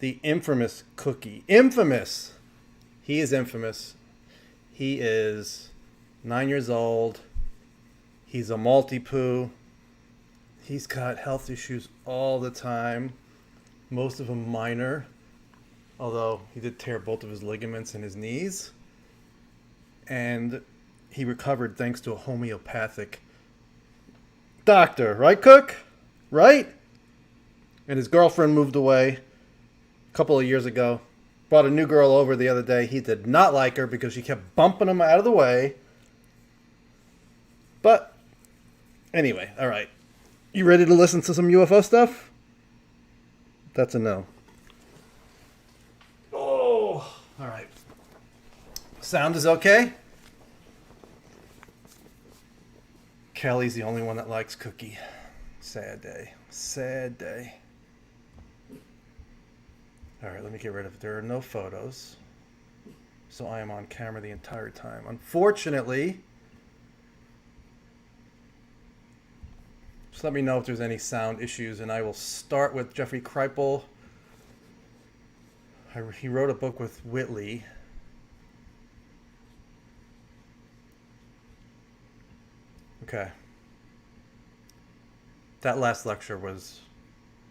the infamous Cookie. Infamous! He is infamous. He is 9 years old. He's a multi-poo. He's got health issues all the time. Most of them minor. Although he did tear both of his ligaments in his knees. And he recovered thanks to a homeopathic doctor. Right, Cook? Right? And his girlfriend moved away a couple of years ago. Brought a new girl over the other day. He did not like her because she kept bumping him out of the way. But anyway, all right. You ready to listen to some UFO stuff? That's a no. Oh, all right. Sound is okay? Kelly's the only one that likes Cookie. Sad day. Sad day. All right, let me get rid of it. There are no photos. So I am on camera the entire time. Unfortunately, just let me know if there's any sound issues, and I will start with Jeffrey Kripal. He wrote a book with Whitley. Okay. That last lecture was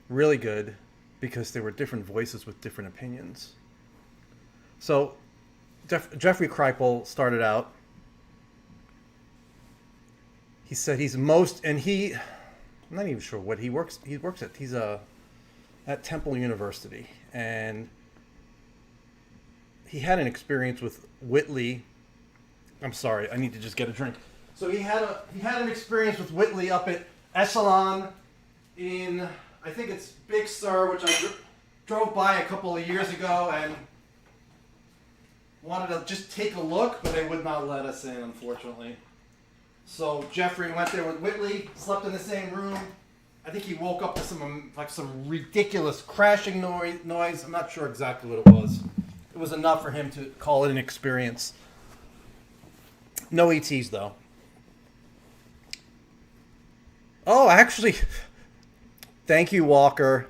really good because there were different voices with different opinions. So Jeffrey Kripal started out. He said he's most, and I'm not even sure what he works at. He's at Temple University, and he had an experience with Whitley. I'm sorry, I need to just get a drink. So he had an experience with Whitley up at Echelon in, I think it's Big Sur, which I drove by a couple of years ago and wanted to just take a look, but they would not let us in, unfortunately. So Jeffrey went there with Whitley, slept in the same room. I think he woke up to some ridiculous crashing noise. I'm not sure exactly what it was. It was enough for him to call it an experience. No ETs though. Oh, actually, thank you, Walker.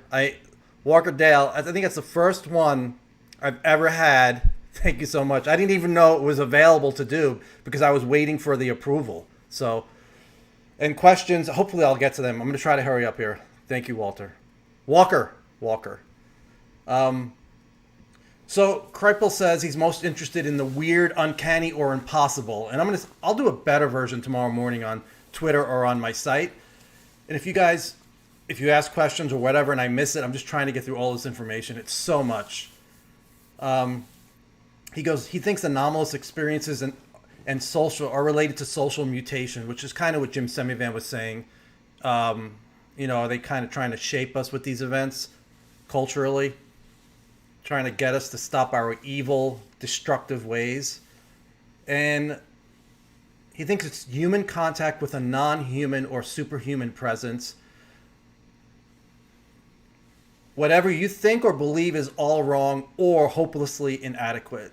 Walker Dale. I think that's the first one I've ever had. Thank you so much. I didn't even know it was available to do because I was waiting for the approval. So, and questions, hopefully I'll get to them. I'm going to try to hurry up here. Thank you, Walker. Walker. So Kripal says he's most interested in the weird, uncanny, or impossible. And I'll do a better version tomorrow morning on Twitter or on my site. And if you ask questions or whatever and I miss it, I'm just trying to get through all this information. It's so much. He thinks anomalous experiences and social are related to social mutation, which is kind of what Jim Semivan was saying. Are they kind of trying to shape us with these events culturally? Trying to get us to stop our evil, destructive ways. And he thinks it's human contact with a non-human or superhuman presence. Whatever you think or believe is all wrong or hopelessly inadequate.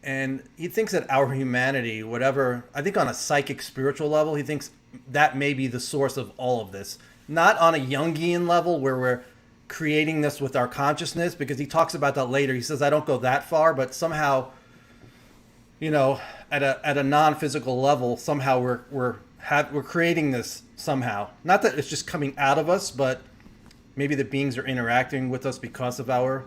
And he thinks that our humanity, I think on a psychic spiritual level, he thinks that may be the source of all of this. Not on a Jungian level where we're creating this with our consciousness, because he talks about that later. He says, I don't go that far, but somehow, at a non-physical level, somehow we're creating this somehow. Not that it's just coming out of us, but maybe the beings are interacting with us because of our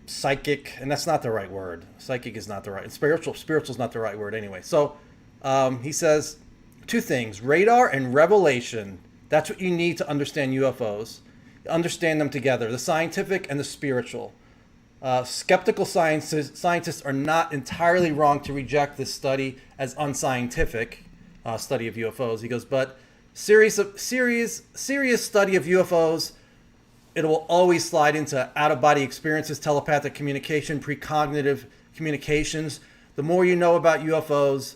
psychic, and that's not the right word. Psychic is not the right. Spiritual is not the right word anyway. So he says two things: radar and revelation. That's what you need to understand UFOs. Understand them together, the scientific and the spiritual. Skeptical scientists are not entirely wrong to reject this study as unscientific, study of UFOs. He goes, but serious study of UFOs, it will always slide into out-of-body experiences, telepathic communication, precognitive communications. The more you know about UFOs,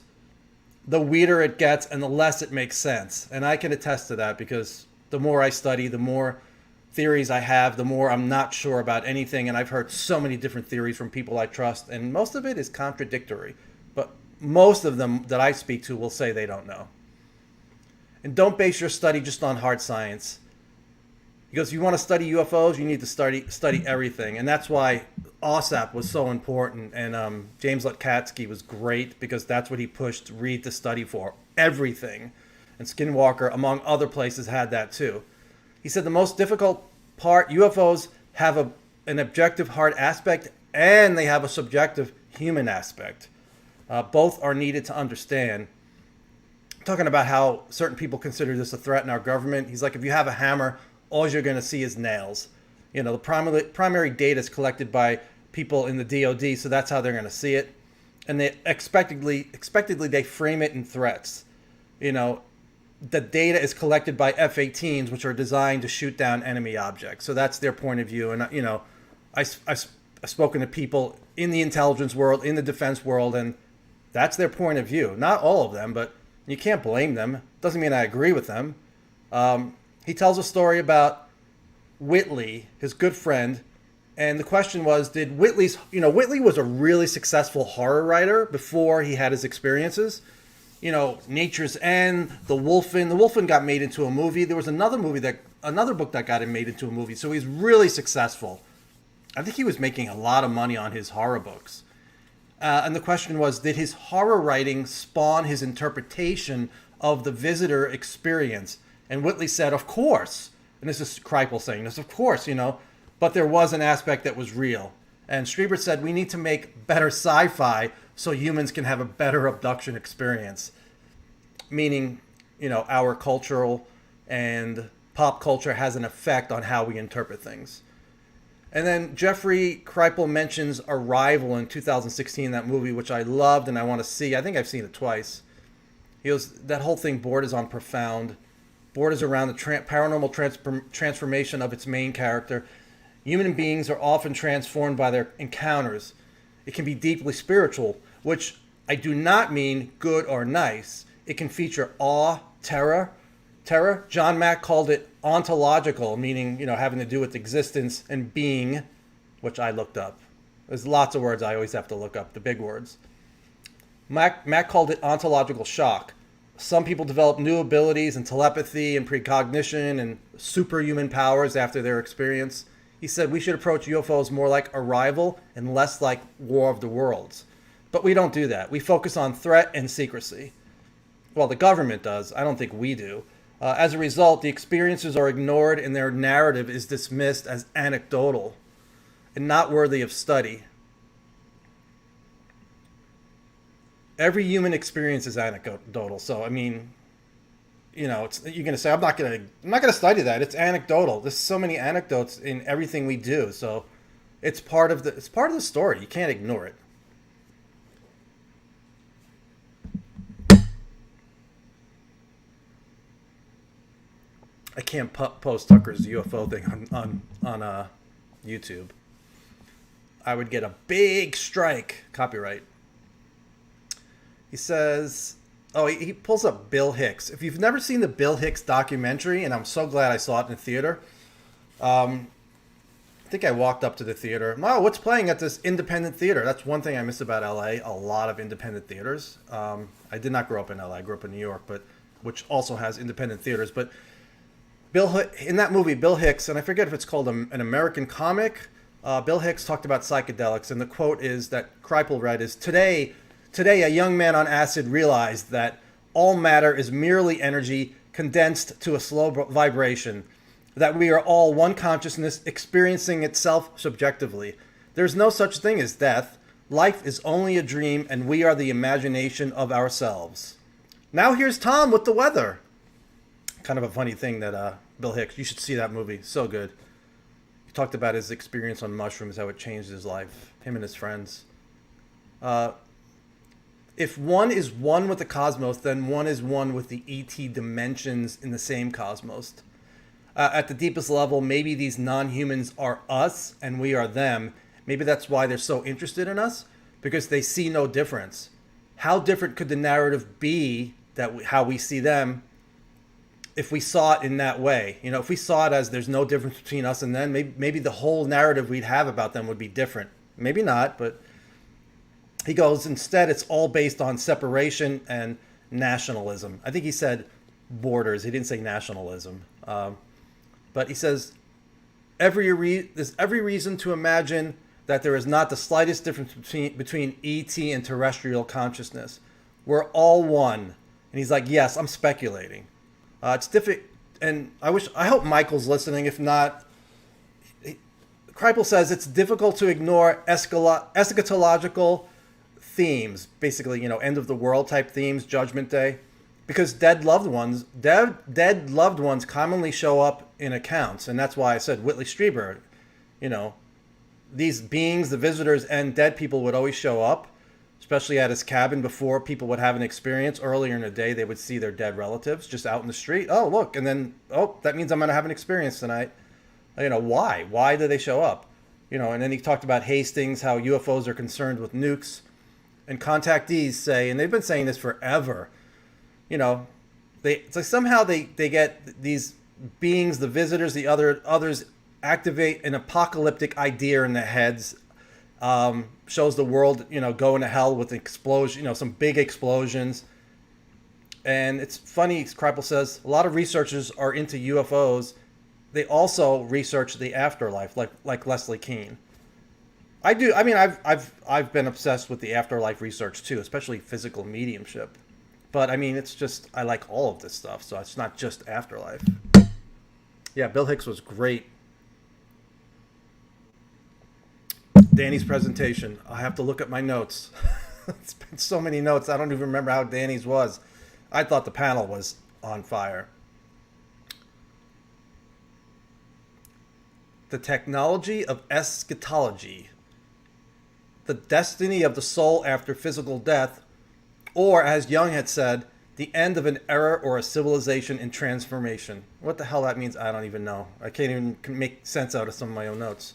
the weirder it gets and the less it makes sense. And I can attest to that because the more I study, the more theories I have, the more I'm not sure about anything. And I've heard so many different theories from people I trust, and most of it is contradictory. But most of them that I speak to will say they don't know. And don't base your study just on hard science. He goes, you want to study UFOs, you need to study everything. And that's why OSAP was so important. And James Lutkatsky was great because that's what he pushed Reed to study for. Everything. And Skinwalker, among other places, had that too. He said the most difficult part, UFOs have an objective hard aspect and they have a subjective human aspect. Both are needed to understand. Talking about how certain people consider this a threat in our government. He's like, if you have a hammer, all you're going to see is nails. You know, the primary data is collected by people in the DOD, so that's how they're going to see it. And they expectedly they frame it in threats. You know, the data is collected by F-18s, which are designed to shoot down enemy objects. So that's their point of view. And, you know, I've spoken to people in the intelligence world, in the defense world, and that's their point of view. Not all of them, but you can't blame them. Doesn't mean I agree with them. He tells a story about Whitley, his good friend, and the question was, Whitley was a really successful horror writer before he had his experiences. You know, Nature's End, The Wolfen. The Wolfen got made into a movie. There was another book that got him made into a movie. So he's really successful. I think he was making a lot of money on his horror books. And the question was, did his horror writing spawn his interpretation of the visitor experience? And Whitley said, of course. And this is Kripal saying this, of course, you know. But there was an aspect that was real. And Strieber said, we need to make better sci-fi so humans can have a better abduction experience. Meaning, you know, our cultural and pop culture has an effect on how we interpret things. And then Jeffrey Kripal mentions Arrival in 2016, that movie, which I loved and I want to see. I think I've seen it twice. He goes, that whole thing borders on profound. Borders around the paranormal transformation of its main character. Human beings are often transformed by their encounters. It can be deeply spiritual, which I do not mean good or nice. It can feature awe, terror. John Mack called it ontological, meaning, you know, having to do with existence and being, which I looked up. There's lots of words I always have to look up, the big words. Mack called it ontological shock. Some people develop new abilities and telepathy and precognition and superhuman powers after their experience. He said we should approach UFOs more like Arrival and less like War of the Worlds. But we don't do that. We focus on threat and secrecy. Well, the government does. I don't think we do. As a result, the experiences are ignored and their narrative is dismissed as anecdotal and not worthy of study. Every human experience is anecdotal. So, I mean, you know, you're going to say, I'm not going to study that. It's anecdotal. There's so many anecdotes in everything we do. So it's part of the story. You can't ignore it. I can't post Tucker's UFO thing on YouTube. I would get a big strike, copyright. He says, he pulls up Bill Hicks. If you've never seen the Bill Hicks documentary, and I'm so glad I saw it in the theater. I think I walked up to the theater. Wow, what's playing at this independent theater? That's one thing I miss about LA. A lot of independent theaters. I did not grow up in LA. I grew up in New York, which also has independent theaters. But in that movie, Bill Hicks, and I forget if it's called an American Comic, Bill Hicks talked about psychedelics, and the quote is that Kripal read is, Today, a young man on acid realized that all matter is merely energy condensed to a slow vibration, that we are all one consciousness experiencing itself subjectively. There's no such thing as death. Life is only a dream, and we are the imagination of ourselves. Now here's Tom with the weather. Kind of a funny thing that Bill Hicks, you should see that movie. So good. He talked about his experience on mushrooms, how it changed his life, him and his friends. If one is one with the cosmos, then one is one with the ET dimensions in the same cosmos. At the deepest level, maybe these non-humans are us and we are them. Maybe that's why they're so interested in us, because they see no difference. How different could the narrative be how we see them if we saw it in that way? You know, if we saw it as there's no difference between us and them, maybe the whole narrative we'd have about them would be different. Maybe not, but he goes, instead, it's all based on separation and nationalism. I think he said borders. He didn't say nationalism. But he says, There's every reason to imagine that there is not the slightest difference between ET and terrestrial consciousness. We're all one. And he's like, yes, I'm speculating. It's difficult, and I hope Michael's listening. If not, Kripal says it's difficult to ignore eschatological themes, basically, end of the world type themes, Judgment Day, because dead loved ones commonly show up in accounts, and that's why I said Whitley Strieber, these beings, the visitors, and dead people would always show up, especially at his cabin before people would have an experience. Earlier in the day, they would see their dead relatives just out in the street. Oh, look, and then, that means I'm going to have an experience tonight. Why? Why do they show up? And then he talked about Hastings, how UFOs are concerned with nukes. And contactees say, and they've been saying this forever, it's like somehow they get these beings, the visitors, the others activate an apocalyptic idea in their heads, shows the world, going to hell with explosion, some big explosions. And it's funny, Kripal says, a lot of researchers are into UFOs. They also research the afterlife, like Leslie Kean. I do. I mean, I've been obsessed with the afterlife research too, especially physical mediumship. But I mean, it's just, I like all of this stuff, so it's not just afterlife. Yeah, Bill Hicks was great. Danny's presentation. I have to look at my notes. It's been so many notes. I don't even remember how Danny's was. I thought the panel was on fire. The technology of eschatology. The destiny of the soul after physical death, or as Jung had said, the end of an era or a civilization in transformation. What the hell that means, I don't even know. I can't even make sense out of some of my own notes.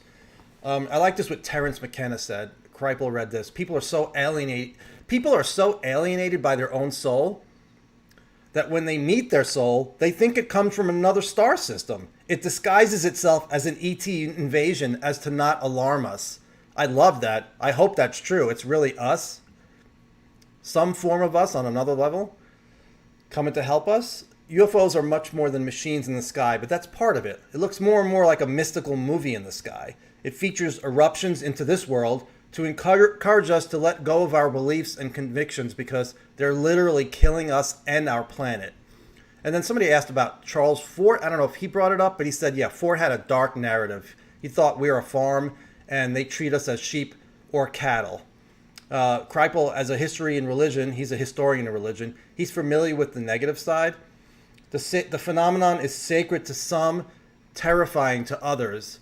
I like this what Terence McKenna said. Kripal read this. People are so alienated by their own soul that when they meet their soul, they think it comes from another star system. It disguises itself as an ET invasion as to not alarm us. I love that. I hope that's true. It's really us. Some form of us on another level coming to help us. UFOs are much more than machines in the sky, but that's part of it. It looks more and more like a mystical movie in the sky. It features eruptions into this world to encourage us to let go of our beliefs and convictions because they're literally killing us and our planet. And then somebody asked about Charles Fort. I don't know if he brought it up, but he said, yeah, Fort had a dark narrative. He thought we were a farm and they treat us as sheep or cattle. Kripal, as a history in religion, he's a historian of religion. He's familiar with the negative side. The phenomenon is sacred to some, terrifying to others.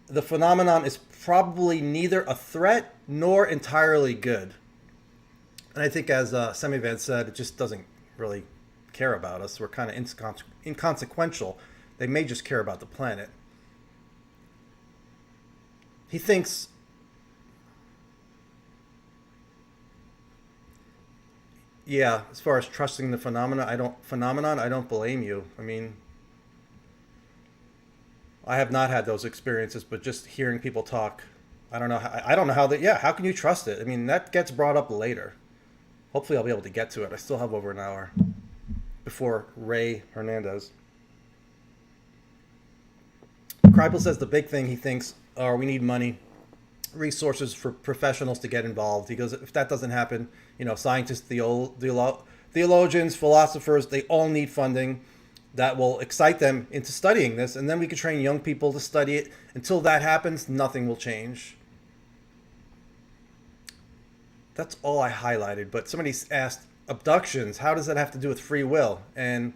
The phenomenon is probably neither a threat nor entirely good. And I think, as Semivan said, it just doesn't really care about us. We're kind of inconsequential. They may just care about the planet. He thinks as far as trusting the phenomenon, I don't blame you. I mean, I have not had those experiences, but just hearing people talk, I don't know how how can you trust it? I mean, that gets brought up later. Hopefully I'll be able to get to it. I still have over an hour before Ray Hernandez. Kripal says the big thing he thinks are we need money, resources for professionals to get involved. He goes, if that doesn't happen, scientists, theologians, philosophers, they all need funding that will excite them into studying this, and then we can train young people to study it. Until that happens, nothing will change. That's all I highlighted, but somebody asked, abductions, how does that have to do with free will? And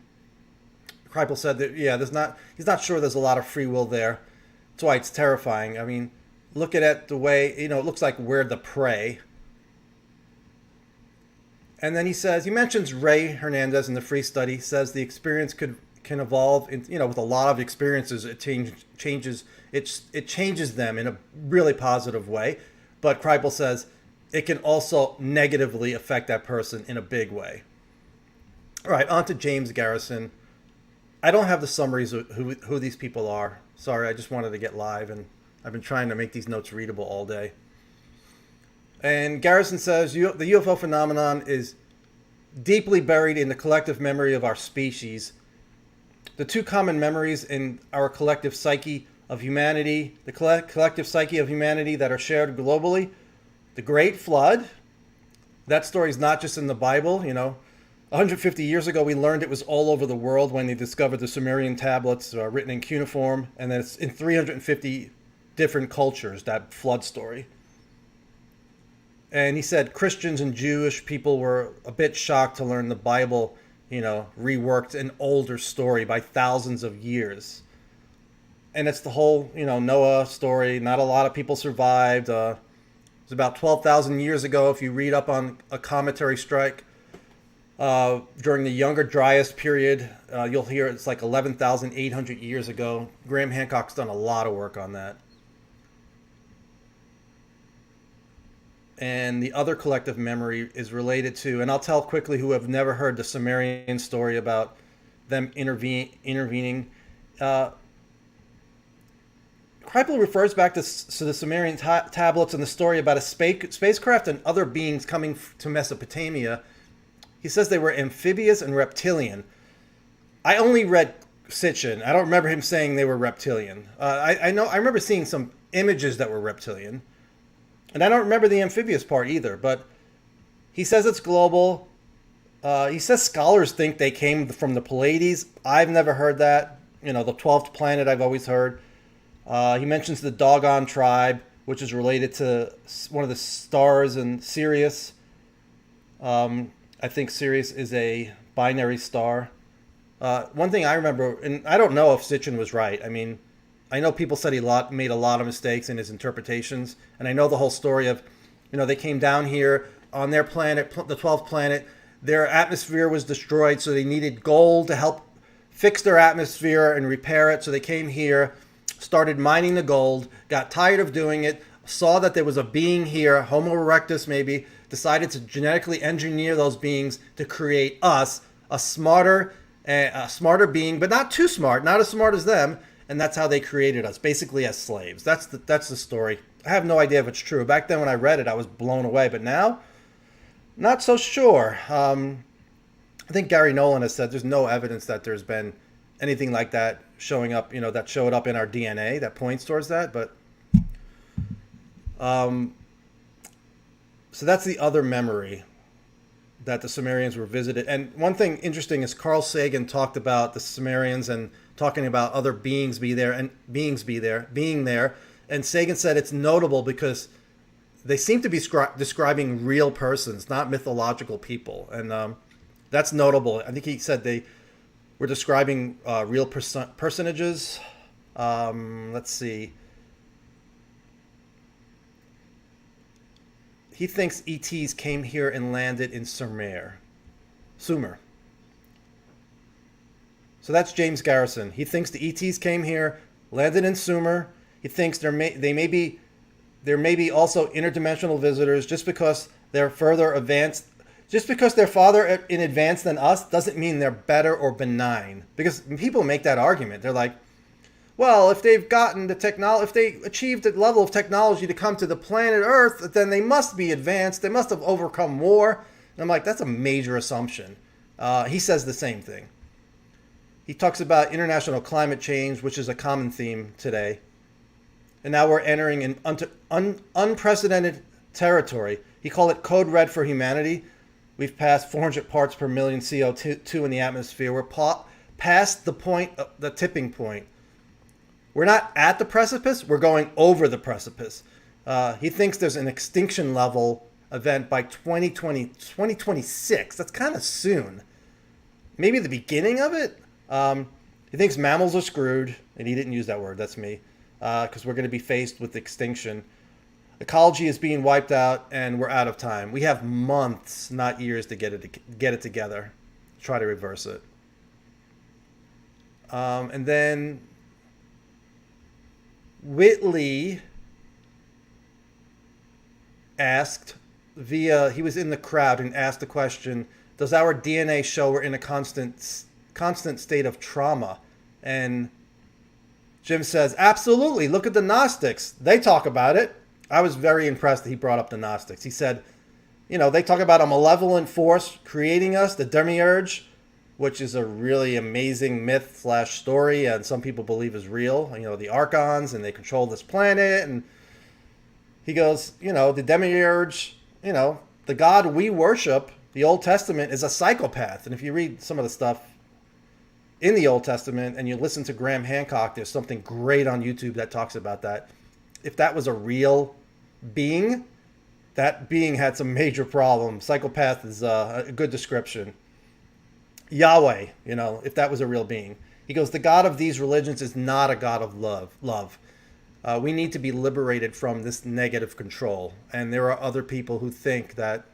Kripal said that, he's not sure there's a lot of free will there. That's why it's terrifying. I mean, look at it the way, it looks like we're the prey. And then he mentions Ray Hernandez in the free study, says the experience can evolve, with a lot of experiences, it changes them in a really positive way. But Kripal says it can also negatively affect that person in a big way. All right, on to James Garrison. I don't have the summaries of who these people are. Sorry, I just wanted to get live, and I've been trying to make these notes readable all day. And Garrison says the UFO phenomenon is deeply buried in the collective memory of our species. The two common memories in our collective psyche of humanity, the collective psyche of humanity that are shared globally. The Great Flood, that story is not just in the Bible. 150 years ago, we learned it was all over the world when they discovered the Sumerian tablets written in cuneiform, and then it's in 350 different cultures, that flood story. And he said Christians and Jewish people were a bit shocked to learn the Bible, reworked an older story by thousands of years. And it's the whole, Noah story. Not a lot of people survived. It was about 12,000 years ago. If you read up on a cometary strike during the Younger Dryas period, you'll hear it's like 11,800 years ago. Graham Hancock's done a lot of work on that. And the other collective memory is related to, and I'll tell quickly who have never heard the Sumerian story about them intervening. Kripal refers back to the Sumerian tablets and the story about a spacecraft and other beings coming to Mesopotamia. He says they were amphibious and reptilian. I only read Sitchin. I don't remember him saying they were reptilian. I remember seeing some images that were reptilian. And I don't remember the amphibious part either, but he says it's global. He says scholars think they came from the Pleiades. I've never heard that. The 12th planet I've always heard. He mentions the Dogon tribe, which is related to one of the stars in Sirius. I think Sirius is a binary star. One thing I remember, and I don't know if Sitchin was right. I mean, I know people said he made a lot of mistakes in his interpretations, and I know the whole story of, they came down here on their planet, the 12th planet. Their atmosphere was destroyed, so they needed gold to help fix their atmosphere and repair it. So they came here, started mining the gold, got tired of doing it, saw that there was a being here, Homo erectus maybe, decided to genetically engineer those beings to create us, a smarter being, but not too smart, not as smart as them. And that's how they created us, basically as slaves. That's the story. I have no idea if it's true. Back then when I read it, I was blown away. But now, not so sure. I think Gary Nolan has said there's no evidence that there's been anything like that showing up, that showed up in our DNA that points towards that. But so that's the other memory, that the Sumerians were visited. And one thing interesting is Carl Sagan talked about the Sumerians and talking about other beings being there. And Sagan said it's notable because they seem to be describing real persons, not mythological people. And that's notable. I think he said they were describing real personages. Let's see. He thinks ETs came here and landed in Sumer. So that's James Garrison. He thinks the ETs came here, landed in Sumer. He thinks there may be also interdimensional visitors. Just because they're further advanced, just because they're farther in advance than us, doesn't mean they're better or benign. Because people make that argument. They're like, well, if they've gotten the technology, if they achieved the level of technology to come to the planet Earth, then they must be advanced. They must have overcome war. And I'm like, that's a major assumption. He says the same thing. He talks about international climate change, which is a common theme today. And now we're entering an unprecedented territory. He called it code red for humanity. We've passed 400 parts per million CO2 in the atmosphere. We're past the tipping point. We're not at the precipice. We're going over the precipice. He thinks there's an extinction level event by 2026. That's kind of soon. Maybe the beginning of it. He thinks mammals are screwed, and he didn't use that word. That's me, because we're going to be faced with extinction. Ecology is being wiped out, and we're out of time. We have months, not years, to get it together. Try to reverse it. And then Whitley asked he was in the crowd and asked the question, does our DNA show we're in a constant state of trauma? And Jim says, absolutely. Look at the Gnostics. They talk about it. I was very impressed that he brought up the Gnostics. He said, they talk about a malevolent force creating us, the demiurge, which is a really amazing myth slash story, and some people believe is real. The Archons, and they control this planet. And he goes, the demiurge, the God we worship, the Old Testament, is a psychopath. And if you read some of the stuff in the Old Testament and you listen to Graham Hancock, there's something great on YouTube that talks about that. If that was a real being, that being had some major problems. Psychopath is a good description. Yahweh, if that was a real being. He goes, the God of these religions is not a God of love. We need to be liberated from this negative control. And there are other people who think that,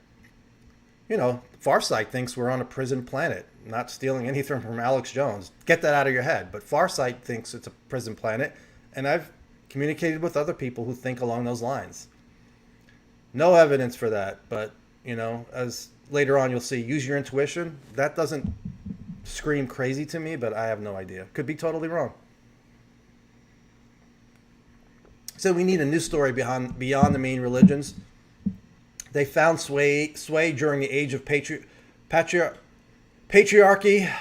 Farsight thinks we're on a prison planet. Not stealing anything from Alex Jones. Get that out of your head. But Farsight thinks it's a prison planet. And I've communicated with other people who think along those lines. No evidence for that. But, as later on you'll see, use your intuition. That doesn't scream crazy to me, but I have no idea. Could be totally wrong. So we need a new story beyond the main religions. They found sway during the age of patriarchy.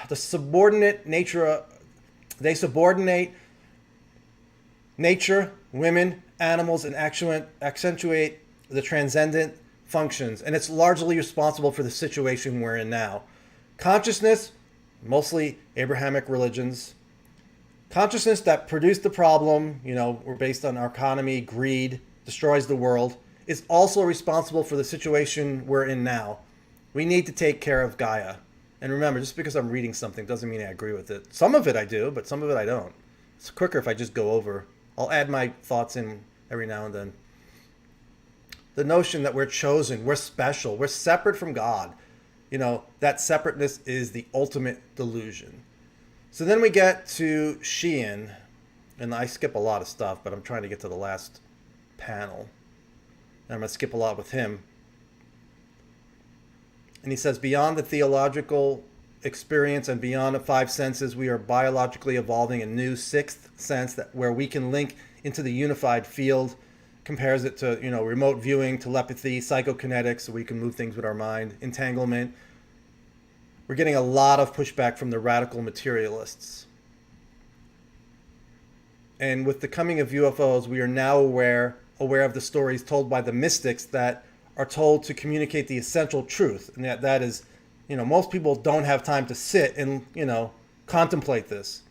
The subordinate nature. They subordinate nature, women, animals, and accentuate the transcendent functions. And it's largely responsible for the situation we're in now. Consciousness, mostly Abrahamic religions. Consciousness that produced the problem, we're based on our economy, greed, destroys the world, is also responsible for the situation we're in now. We need to take care of Gaia. And remember, just because I'm reading something doesn't mean I agree with it. Some of it I do, but some of it I don't. It's quicker if I just go over. I'll add my thoughts in every now and then. The notion that we're chosen, we're special, we're separate from God. That separateness is the ultimate delusion. So then we get to Sheehan, and I skip a lot of stuff, but I'm trying to get to the last panel. And I'm going to skip a lot with him. And he says, beyond the theological experience and beyond the five senses, we are biologically evolving a new sixth sense where we can link into the unified field. Compares it to, remote viewing, telepathy, psychokinetics, so we can move things with our mind, entanglement. We're getting a lot of pushback from the radical materialists. And with the coming of UFOs, we are now aware of the stories told by the mystics that are told to communicate the essential truth. And that is, most people don't have time to sit and, contemplate this.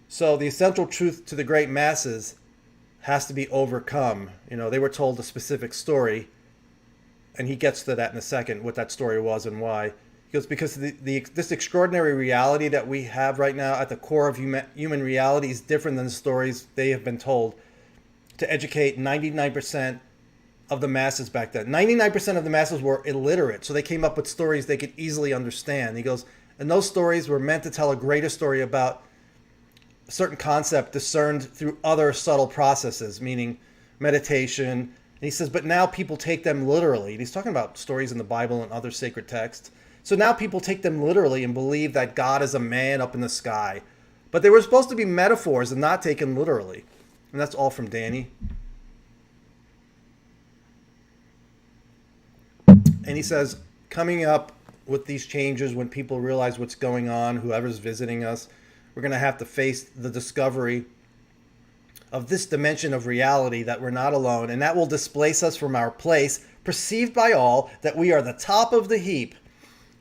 So the essential truth to the great masses has to be overcome. They were told a specific story, and he gets to that in a second, what that story was and why. He goes, because this extraordinary reality that we have right now at the core of human reality is different than the stories they have been told to educate 99% of the masses back then. 99% of the masses were illiterate, so they came up with stories they could easily understand. He goes, and those stories were meant to tell a greater story about a certain concept discerned through other subtle processes, meaning meditation. And he says, but now people take them literally. And he's talking about stories in the Bible and other sacred texts. So now people take them literally and believe that God is a man up in the sky. But they were supposed to be metaphors and not taken literally. And that's all from Danny. And he says, coming up with these changes, when people realize what's going on, whoever's visiting us, we're going to have to face the discovery of this dimension of reality that we're not alone. And that will displace us from our place, perceived by all, that we are the top of the heap.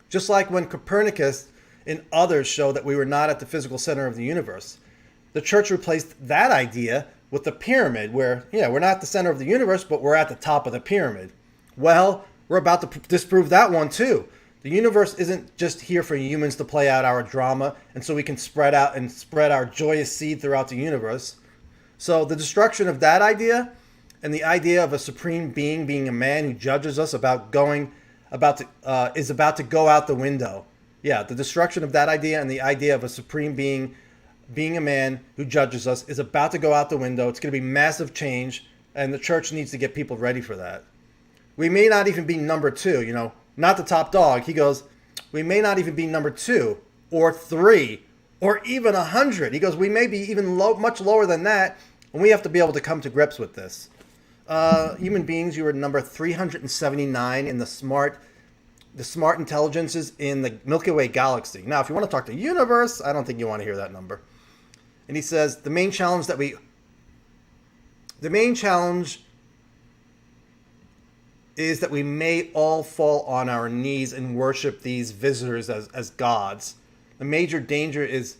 Just like when Copernicus and others showed that we were not at the physical center of the universe. The church replaced that idea with the pyramid, where, we're not the center of the universe, but we're at the top of the pyramid. Well, we're about to disprove that one too. The universe isn't just here for humans to play out our drama, and so we can spread out and spread our joyous seed throughout the universe. So the destruction of that idea and the idea of a supreme being a man who judges us is about to go out the window. Yeah, the destruction of that idea and the idea of a supreme being a man who judges us is about to go out the window. It's going to be massive change, and the church needs to get people ready for that. We may not even be number 2, not the top dog. He goes, we may not even be number 2 or 3 or even 100. He goes, we may be even much lower than that, and we have to be able to come to grips with this. Human beings, you are number 379 in the smart the smart intelligences in the Milky Way galaxy. Now, if you want to talk to universe, I don't think you want to hear that number. And he says the main challenge is that we may all fall on our knees and worship these visitors as gods. The major danger is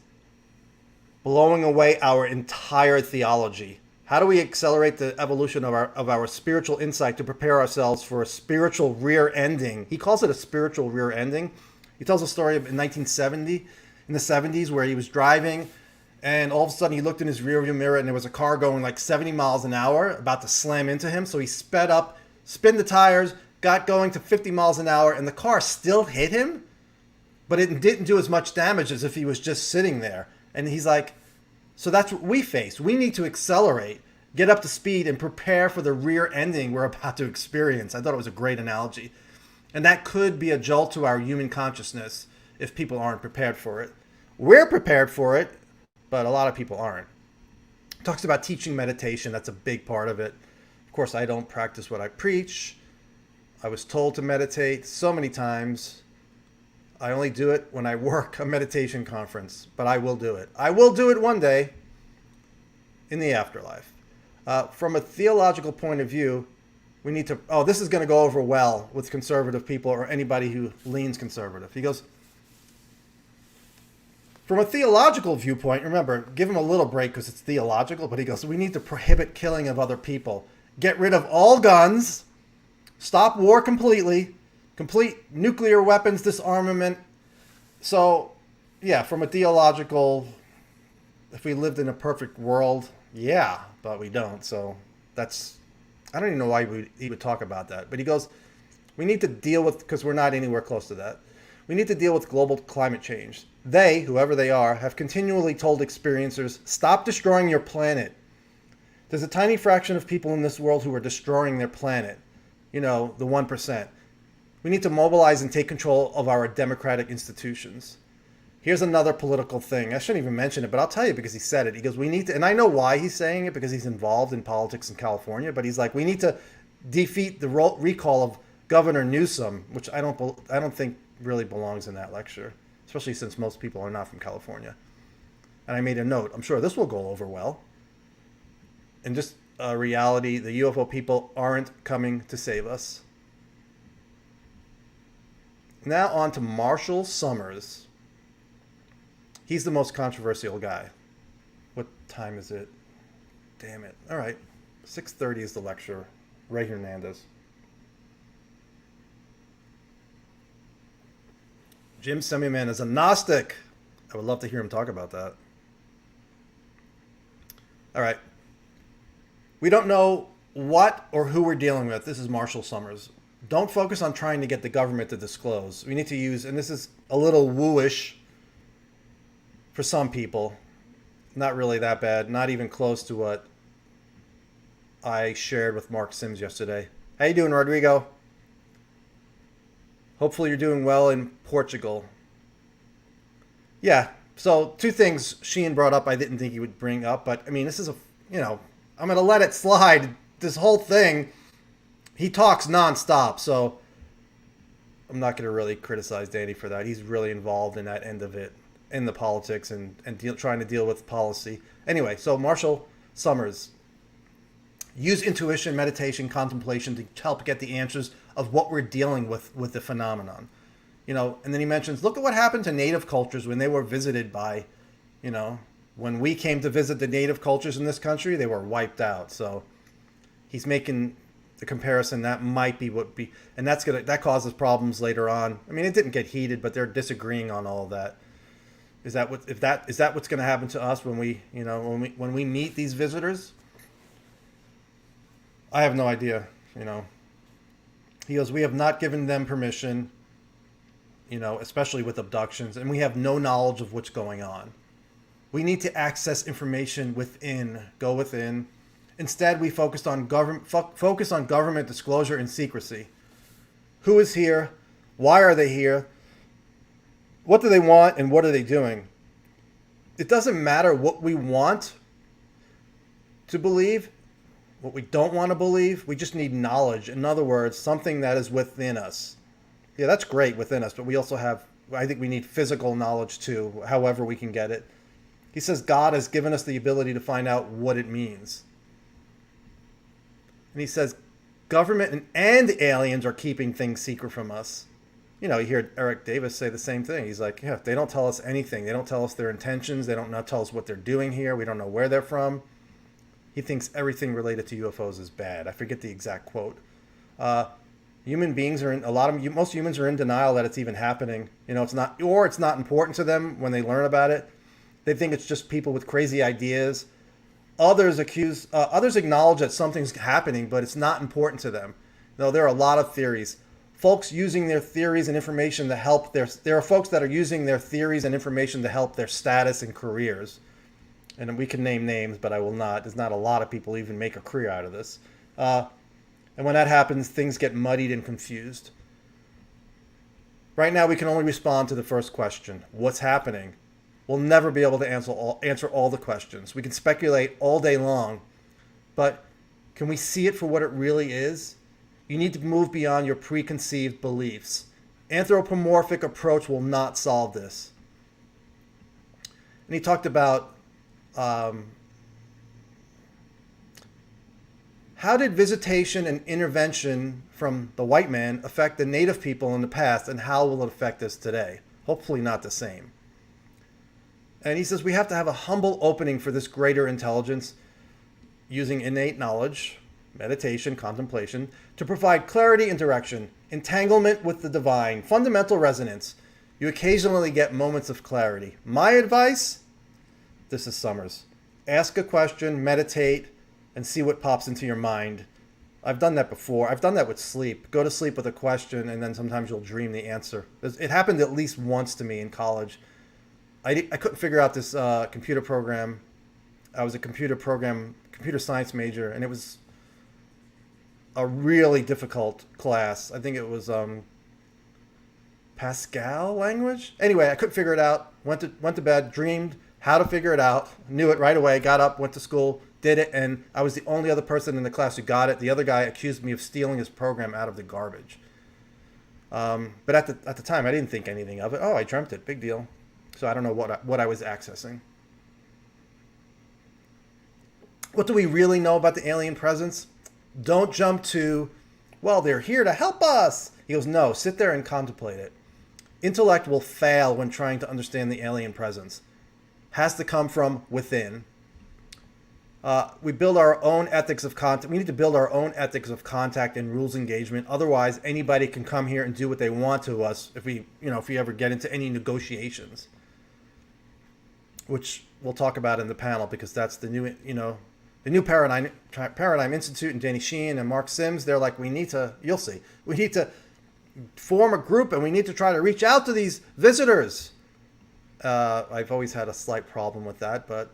blowing away our entire theology. How do we accelerate the evolution of our spiritual insight to prepare ourselves for a spiritual rear ending? He calls it a spiritual rear ending. He tells a story in the 70s, where he was driving, and all of a sudden he looked in his rearview mirror and there was a car going like 70 miles an hour about to slam into him. So he sped up, spun the tires, got going to 50 miles an hour, and the car still hit him, but it didn't do as much damage as if he was just sitting there. And he's like, so that's what we face. We need to accelerate, get up to speed, and prepare for the rear ending we're about to experience. I thought it was a great analogy. And that could be a jolt to our human consciousness if people aren't prepared for it. We're prepared for it, but a lot of people aren't. Talks about teaching meditation. That's a big part of it. Of course, I don't practice what I preach. I was told to meditate so many times. I only do it when I work a meditation conference, but I will do it. I will do it one day in the afterlife. From a theological point of view, we need to... Oh, this is going to go over well with conservative people or anybody who leans conservative. He goes, from a theological viewpoint, remember, give him a little break because it's theological, but he goes, we need to prohibit killing of other people. Get rid of all guns. Stop war completely. Complete nuclear weapons disarmament. So, yeah, from a theological, if we lived in a perfect world, yeah, but we don't. So that's, I don't even know why he would talk about that. But he goes, we need to deal with, because we're not anywhere close to that, we need to deal with global climate change. They, whoever they are, have continually told experiencers, stop destroying your planet. There's a tiny fraction of people in this world who are destroying their planet. You know, the 1%. We need to mobilize and take control of our democratic institutions. Here's another political thing. I shouldn't even mention it, but I'll tell you because he said it. He goes, we need to, and I know why he's saying it, because he's involved in politics in California, but he's like, we need to defeat the recall of Governor Newsom, which I don't think really belongs in that lecture, especially since most people are not from California. And I made a note. I'm sure this will go over well. And just a reality, the UFO people aren't coming to save us. Now on to Marshall Summers. He's the most controversial guy. What time is it? Damn it. All right. 6:30 is the lecture. Ray Hernandez. Jim Semiman is a Gnostic. I would love to hear him talk about that. All right. We don't know what or who we're dealing with. This is Marshall Summers. Don't focus on trying to get the government to disclose. We need to use, and this is a little wooish for some people. Not really that bad. Not even close to what I shared with Mark Sims yesterday. How you doing, Rodrigo? Hopefully you're doing well in Portugal. Yeah, so two things Sheehan brought up I didn't think he would bring up, but I mean, this is I'm going to let it slide. This whole thing, he talks nonstop, so I'm not going to really criticize Danny for that. He's really involved in that end of it, in the politics and trying to deal with policy. Anyway, so Marshall Summers. Use intuition, meditation, contemplation to help get the answers of what we're dealing with the phenomenon. You know, and then he mentions, look at what happened to native cultures when they were visited by, when we came to visit the native cultures in this country, they were wiped out. So he's making the comparison that might be and that causes problems later on. I mean, it didn't get heated, but they're disagreeing on all of that. Is that what's going to happen to us when we meet these visitors? I have no idea, He goes, we have not given them permission, especially with abductions, and we have no knowledge of what's going on. We need to access information go within. Instead, we focus on government disclosure and secrecy. Who is here? Why are they here? What do they want, and what are they doing? It doesn't matter what we want to believe, what we don't want to believe. We just need knowledge. In other words, something that is within us. Yeah, that's great within us, but we also have, I think we need physical knowledge too, however we can get it. He says God has given us the ability to find out what it means. And he says government and aliens are keeping things secret from us. You know, you hear Eric Davis say the same thing. He's like, yeah, they don't tell us anything. They don't tell us their intentions. They don't not tell us what they're doing here. We don't know where they're from. He thinks everything related to UFOs is bad. I forget the exact quote. Human beings are in most humans are in denial that it's even happening. You know, it's not important to them when they learn about it. They think it's just people with crazy ideas. Others acknowledge that something's happening, but it's not important to them. No, there are a lot of theories. Folks using their theories and information to help there are folks that are using their theories and information to help their status and careers. And we can name names, but I will not. There's not a lot of people even make a career out of this. And when that happens, things get muddied and confused. Right now, we can only respond to the first question. What's happening? We'll never be able to answer all the questions. We can speculate all day long, but can we see it for what it really is? You need to move beyond your preconceived beliefs. Anthropomorphic approach will not solve this. And he talked about how did visitation and intervention from the white man affect the native people in the past, and how will it affect us today? Hopefully not the same. And he says we have to have a humble opening for this greater intelligence using innate knowledge, meditation, contemplation, to provide clarity and direction, entanglement with the divine, fundamental resonance. You occasionally get moments of clarity. My advice, this is Summers, ask a question, meditate, and see what pops into your mind. I've done that before. I've done that with sleep. Go to sleep with a question, and then sometimes you'll dream the answer. It happened at least once to me in college. I couldn't figure out this computer program. I was a computer science major, and it was a really difficult class. I think it was Pascal language. Anyway, I couldn't figure it out. Went to bed, dreamed how to figure it out, knew it right away, got up, went to school, did it, and I was the only other person in the class who got it. The other guy accused me of stealing his program out of the garbage. But at the time, I didn't think anything of it. Oh, I dreamt it. Big deal. So I don't know what I was accessing. What do we really know about the alien presence? Don't jump to, well, they're here to help us. He goes, no, sit there and contemplate it. Intellect will fail when trying to understand the alien presence. Has to come from within. We build our own ethics of contact. We need to build our own ethics of contact and rules engagement. Otherwise, anybody can come here and do what they want to us if we ever get into any negotiations, which we'll talk about in the panel, because that's the new Paradigm Institute and Danny Sheehan and Mark Sims. They're like, we need to form a group, and we need to try to reach out to these visitors. I've always had a slight problem with that, but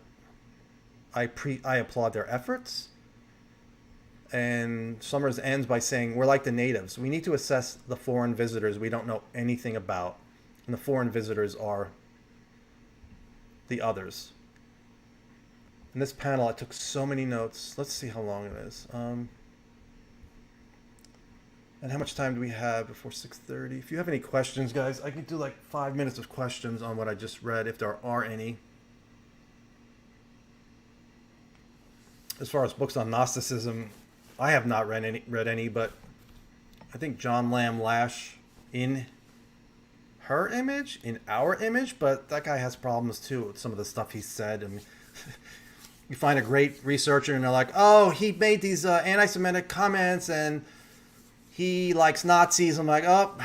I applaud their efforts. And Summers ends by saying, we're like the natives. We need to assess the foreign visitors we don't know anything about. And the foreign visitors are the others. In this panel, I took so many notes. Let's see how long it is. And how much time do we have before 6:30? If you have any questions, guys, I can do like 5 minutes of questions on what I just read, if there are any. As far as books on Gnosticism, I have not read any, but I think John Lamb Lash, in our image, but that guy has problems too with some of the stuff he said. I mean, you find a great researcher and they're like, oh, he made these anti-Semitic comments and he likes Nazis. I'm like, oh,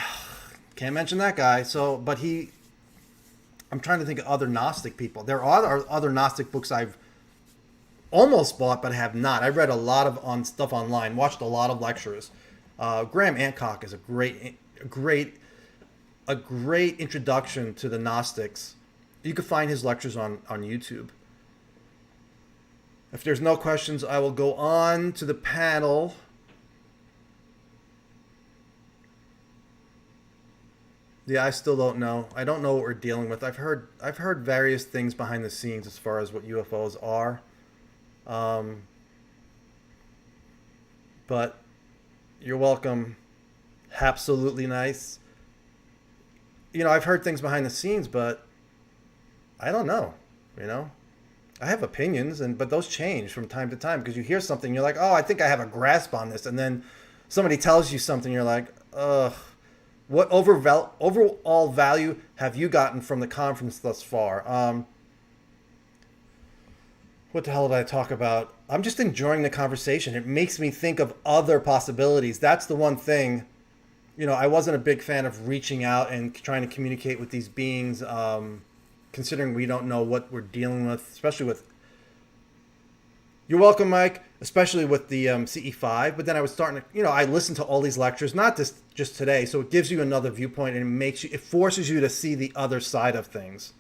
can't mention that guy. So, but I'm trying to think of other Gnostic people. There are other Gnostic books I've almost bought, but have not. I read a lot of stuff online, watched a lot of lectures. Graham Hancock is a great introduction to the Gnostics. You can find his lectures on YouTube. If there's no questions, I will go on to the panel. Yeah, I still don't know. I don't know what we're dealing with. I've heard various things behind the scenes as far as what UFOs are. But you're welcome. Absolutely nice. I've heard things behind the scenes, but I don't know. You know, I have opinions, but those change from time to time because you hear something, you're like, oh, I think I have a grasp on this, and then somebody tells you something, you're like, ugh. What overall value have you gotten from the conference thus far? What the hell did I talk about? I'm just enjoying the conversation. It makes me think of other possibilities. That's the one thing. I wasn't a big fan of reaching out and trying to communicate with these beings, considering we don't know what we're dealing with, especially with... You're welcome, Mike. Especially with the CE5. But then I was starting to, I listened to all these lectures, not just today. So it gives you another viewpoint and it forces you to see the other side of things.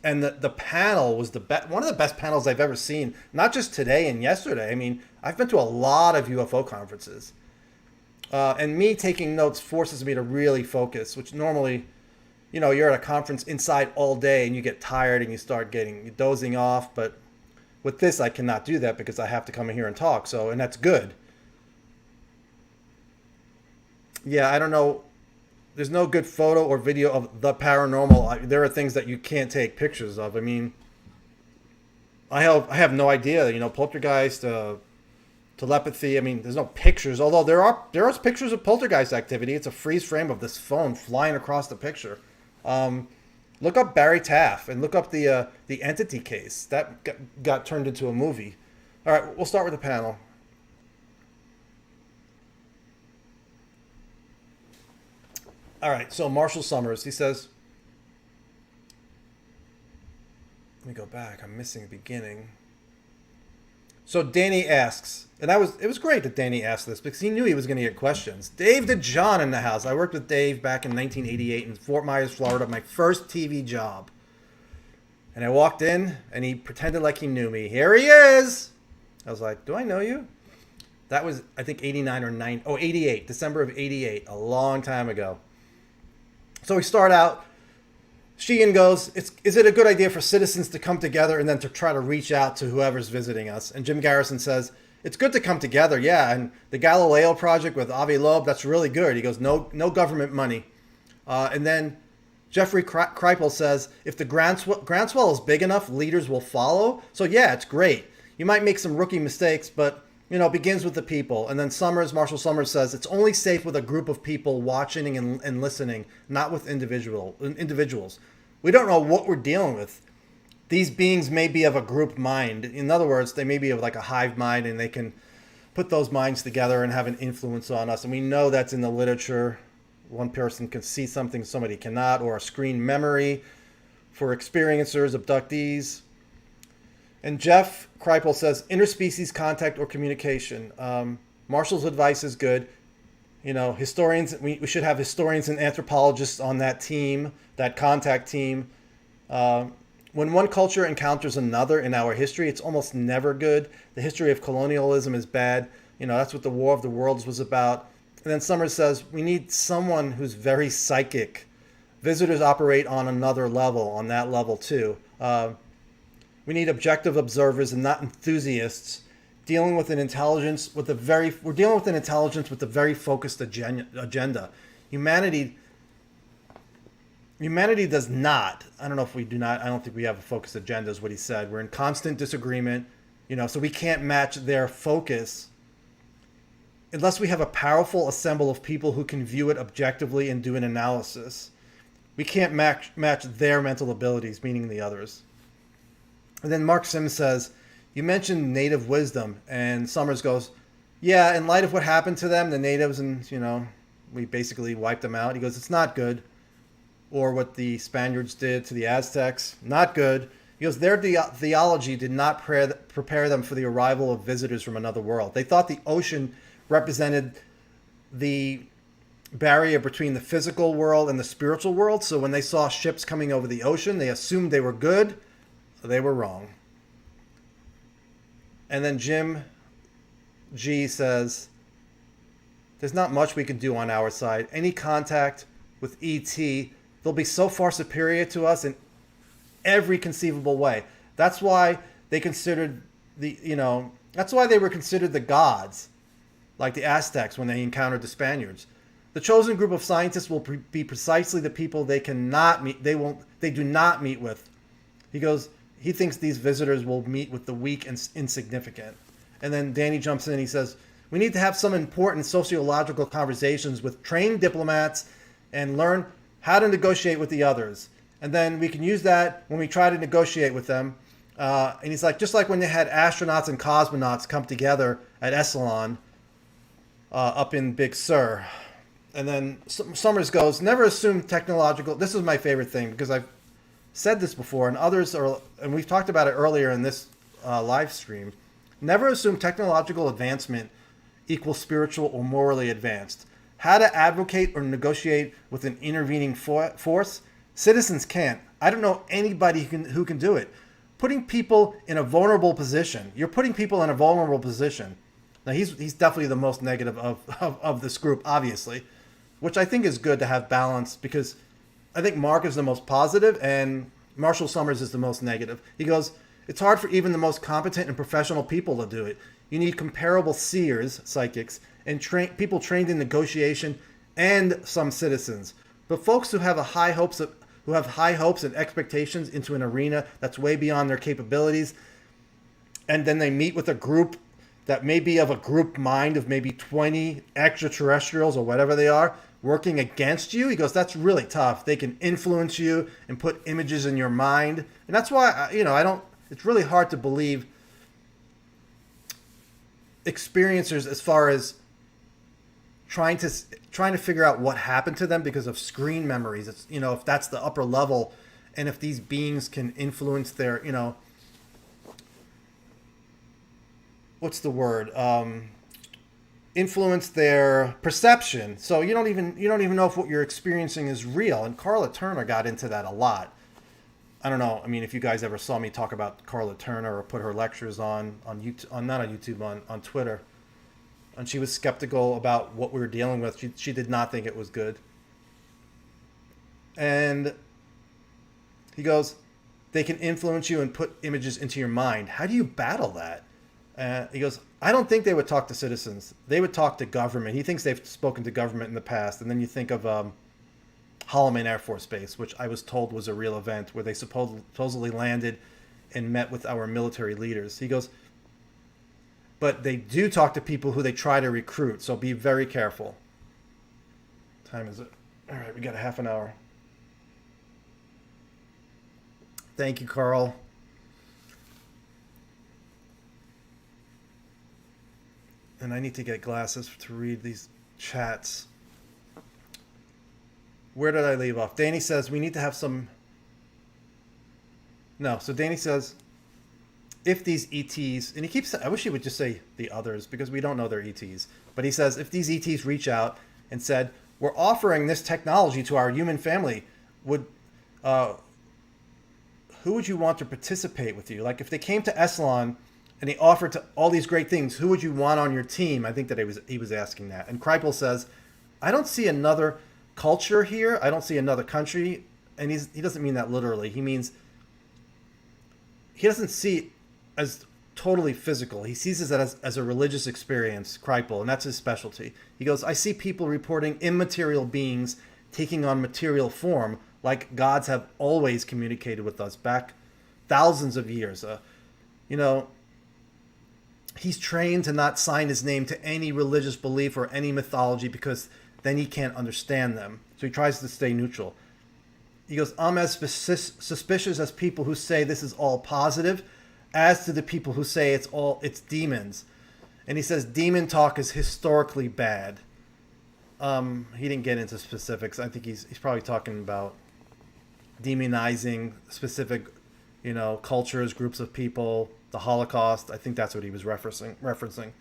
And the panel was one of the best panels I've ever seen, not just today and yesterday. I mean, I've been to a lot of UFO conferences. And me taking notes forces me to really focus, which normally, you're at a conference inside all day and you get tired and you start you're dozing off. But with this, I cannot do that because I have to come in here and talk. And that's good. Yeah, I don't know. There's no good photo or video of the paranormal. There are things that you can't take pictures of. I mean, I have no idea. Poltergeist, telepathy. I mean, there's no pictures. Although there are pictures of poltergeist activity. It's a freeze frame of this phone flying across the picture. Look up Barry Taff and look up the entity case that got turned into a movie. All right, we'll start with the panel. All right, so Marshall Summers, he says, let me go back. I'm missing the beginning. So Danny asks, and it was great that Danny asked this because he knew he was going to get questions. Dave DeJohn in the house. I worked with Dave back in 1988 in Fort Myers, Florida, my first TV job. And I walked in, and he pretended like he knew me. Here he is! I was like, do I know you? That was, I think, 89 or 9. Oh, 88. December of 88. A long time ago. So we start out. Sheehan goes, is it a good idea for citizens to come together and then to try to reach out to whoever's visiting us? And Jim Garrison says, it's good to come together, yeah. And the Galileo project with Avi Loeb, that's really good. He goes, no government money. And then Jeffrey Kripal says, if the groundswell is big enough, leaders will follow. So yeah, it's great. You might make some rookie mistakes, but it begins with the people. And then Marshall Summers says, it's only safe with a group of people watching and listening, not with individuals. We don't know what we're dealing with. These beings may be of a group mind. In other words, they may be of like a hive mind and they can put those minds together and have an influence on us. And we know that's in the literature. One person can see something somebody cannot, or a screen memory for experiencers, abductees. And Jeff Kripal says, interspecies contact or communication. Marshall's advice is good. Historians, we should have historians and anthropologists on that team, that contact team. When one culture encounters another in our history, it's almost never good. The history of colonialism is bad. That's what the War of the Worlds was about. And then Summers says, we need someone who's very psychic. Visitors operate on another level, on that level too. We need objective observers and not enthusiasts. We're dealing with an intelligence with a very focused agenda. Humanity does not. I don't know if we do not. I don't think we have a focused agenda, is what he said. We're in constant disagreement, so we can't match their focus unless we have a powerful assemble of people who can view it objectively and do an analysis. We can't match their mental abilities, meaning the others. And then Mark Sims says, you mentioned native wisdom, and Summers goes, yeah, in light of what happened to them, the natives, and, we basically wiped them out. He goes, it's not good. Or what the Spaniards did to the Aztecs, not good. He goes, their theology did not prepare them for the arrival of visitors from another world. They thought the ocean represented the barrier between the physical world and the spiritual world. So when they saw ships coming over the ocean, they assumed they were good. They were wrong. And then Jim G says, there's not much we can do on our side. Any contact with ET, they'll be so far superior to us in every conceivable way. That's why they considered that's why they were considered the gods, like the Aztecs when they encountered the Spaniards. The chosen group of scientists will be precisely the people they cannot meet. They do not meet with. He goes, he thinks these visitors will meet with the weak and insignificant. And then Danny jumps in. He says, we need to have some important sociological conversations with trained diplomats and learn how to negotiate with the others. And then we can use that when we try to negotiate with them. And he's like, just like when they had astronauts and cosmonauts come together at Echelon up in Big Sur. And then Summers goes, never assume technological. This is my favorite thing because I've said this before, and others are, and we've talked about it earlier in this live stream. Never assume technological advancement equals spiritual or morally advanced. How to advocate or negotiate with an intervening force? Citizens can't. I don't know anybody who can do it. Putting people in a vulnerable position. You're putting people in a vulnerable position. Now, he's definitely the most negative of this group, obviously, which I think is good to have balance because I think Mark is the most positive and Marshall Summers is the most negative. He goes, it's hard for even the most competent and professional people to do it. You need comparable seers, psychics, and people trained in negotiation and some citizens. But folks who have high hopes and expectations into an arena that's way beyond their capabilities, and then they meet with a group that may be of a group mind of maybe 20 extraterrestrials or whatever they are working against you. He goes, that's really tough. They can influence you and put images in your mind. And that's why, it's really hard to believe experiencers as far as trying to figure out what happened to them because of screen memories. It's, if that's the upper level and if these beings can influence their, what's the word? Influence their perception. So you don't even know if what you're experiencing is real. And Carla Turner got into that a lot. I don't know. I mean, if you guys ever saw me talk about Carla Turner or put her lectures on YouTube, not on YouTube, on Twitter, and she was skeptical about what we were dealing with. She did not think it was good. And he goes, they can influence you and put images into your mind. How do you battle that? He goes, I don't think they would talk to citizens. They would talk to government. He thinks they've spoken to government in the past. And then you think of Holloman Air Force Base, which I was told was a real event where they supposedly landed and met with our military leaders. He goes, but they do talk to people who they try to recruit. So be very careful. What time is it? All right, we got a half an hour. Thank you, Carl. And I need to get glasses to read these chats. Where did I leave off? Danny says we need to have some... No, so Danny says, if these ETs... And he keeps... I wish he would just say the others, because we don't know they're ETs. But he says, if these ETs reach out and said, we're offering this technology to our human family, who would you want to participate with you? Like, if they came to Esalen and he offered to all these great things, who would you want on your team? I think that he was asking that. And Kripal says, I don't see another culture here. I don't see another country. And he doesn't mean that literally. He means he doesn't see it as totally physical. He sees it as a religious experience, Kripal, and that's his specialty. He goes, I see people reporting immaterial beings taking on material form, like gods have always communicated with us back thousands of years. He's trained to not sign his name to any religious belief or any mythology because then he can't understand them. So he tries to stay neutral. He goes, I'm as suspicious as people who say this is all positive as to the people who say it's demons. And he says demon talk is historically bad. He didn't get into specifics. I think he's probably talking about demonizing specific, cultures, groups of people, the Holocaust. I think that's what he was referencing.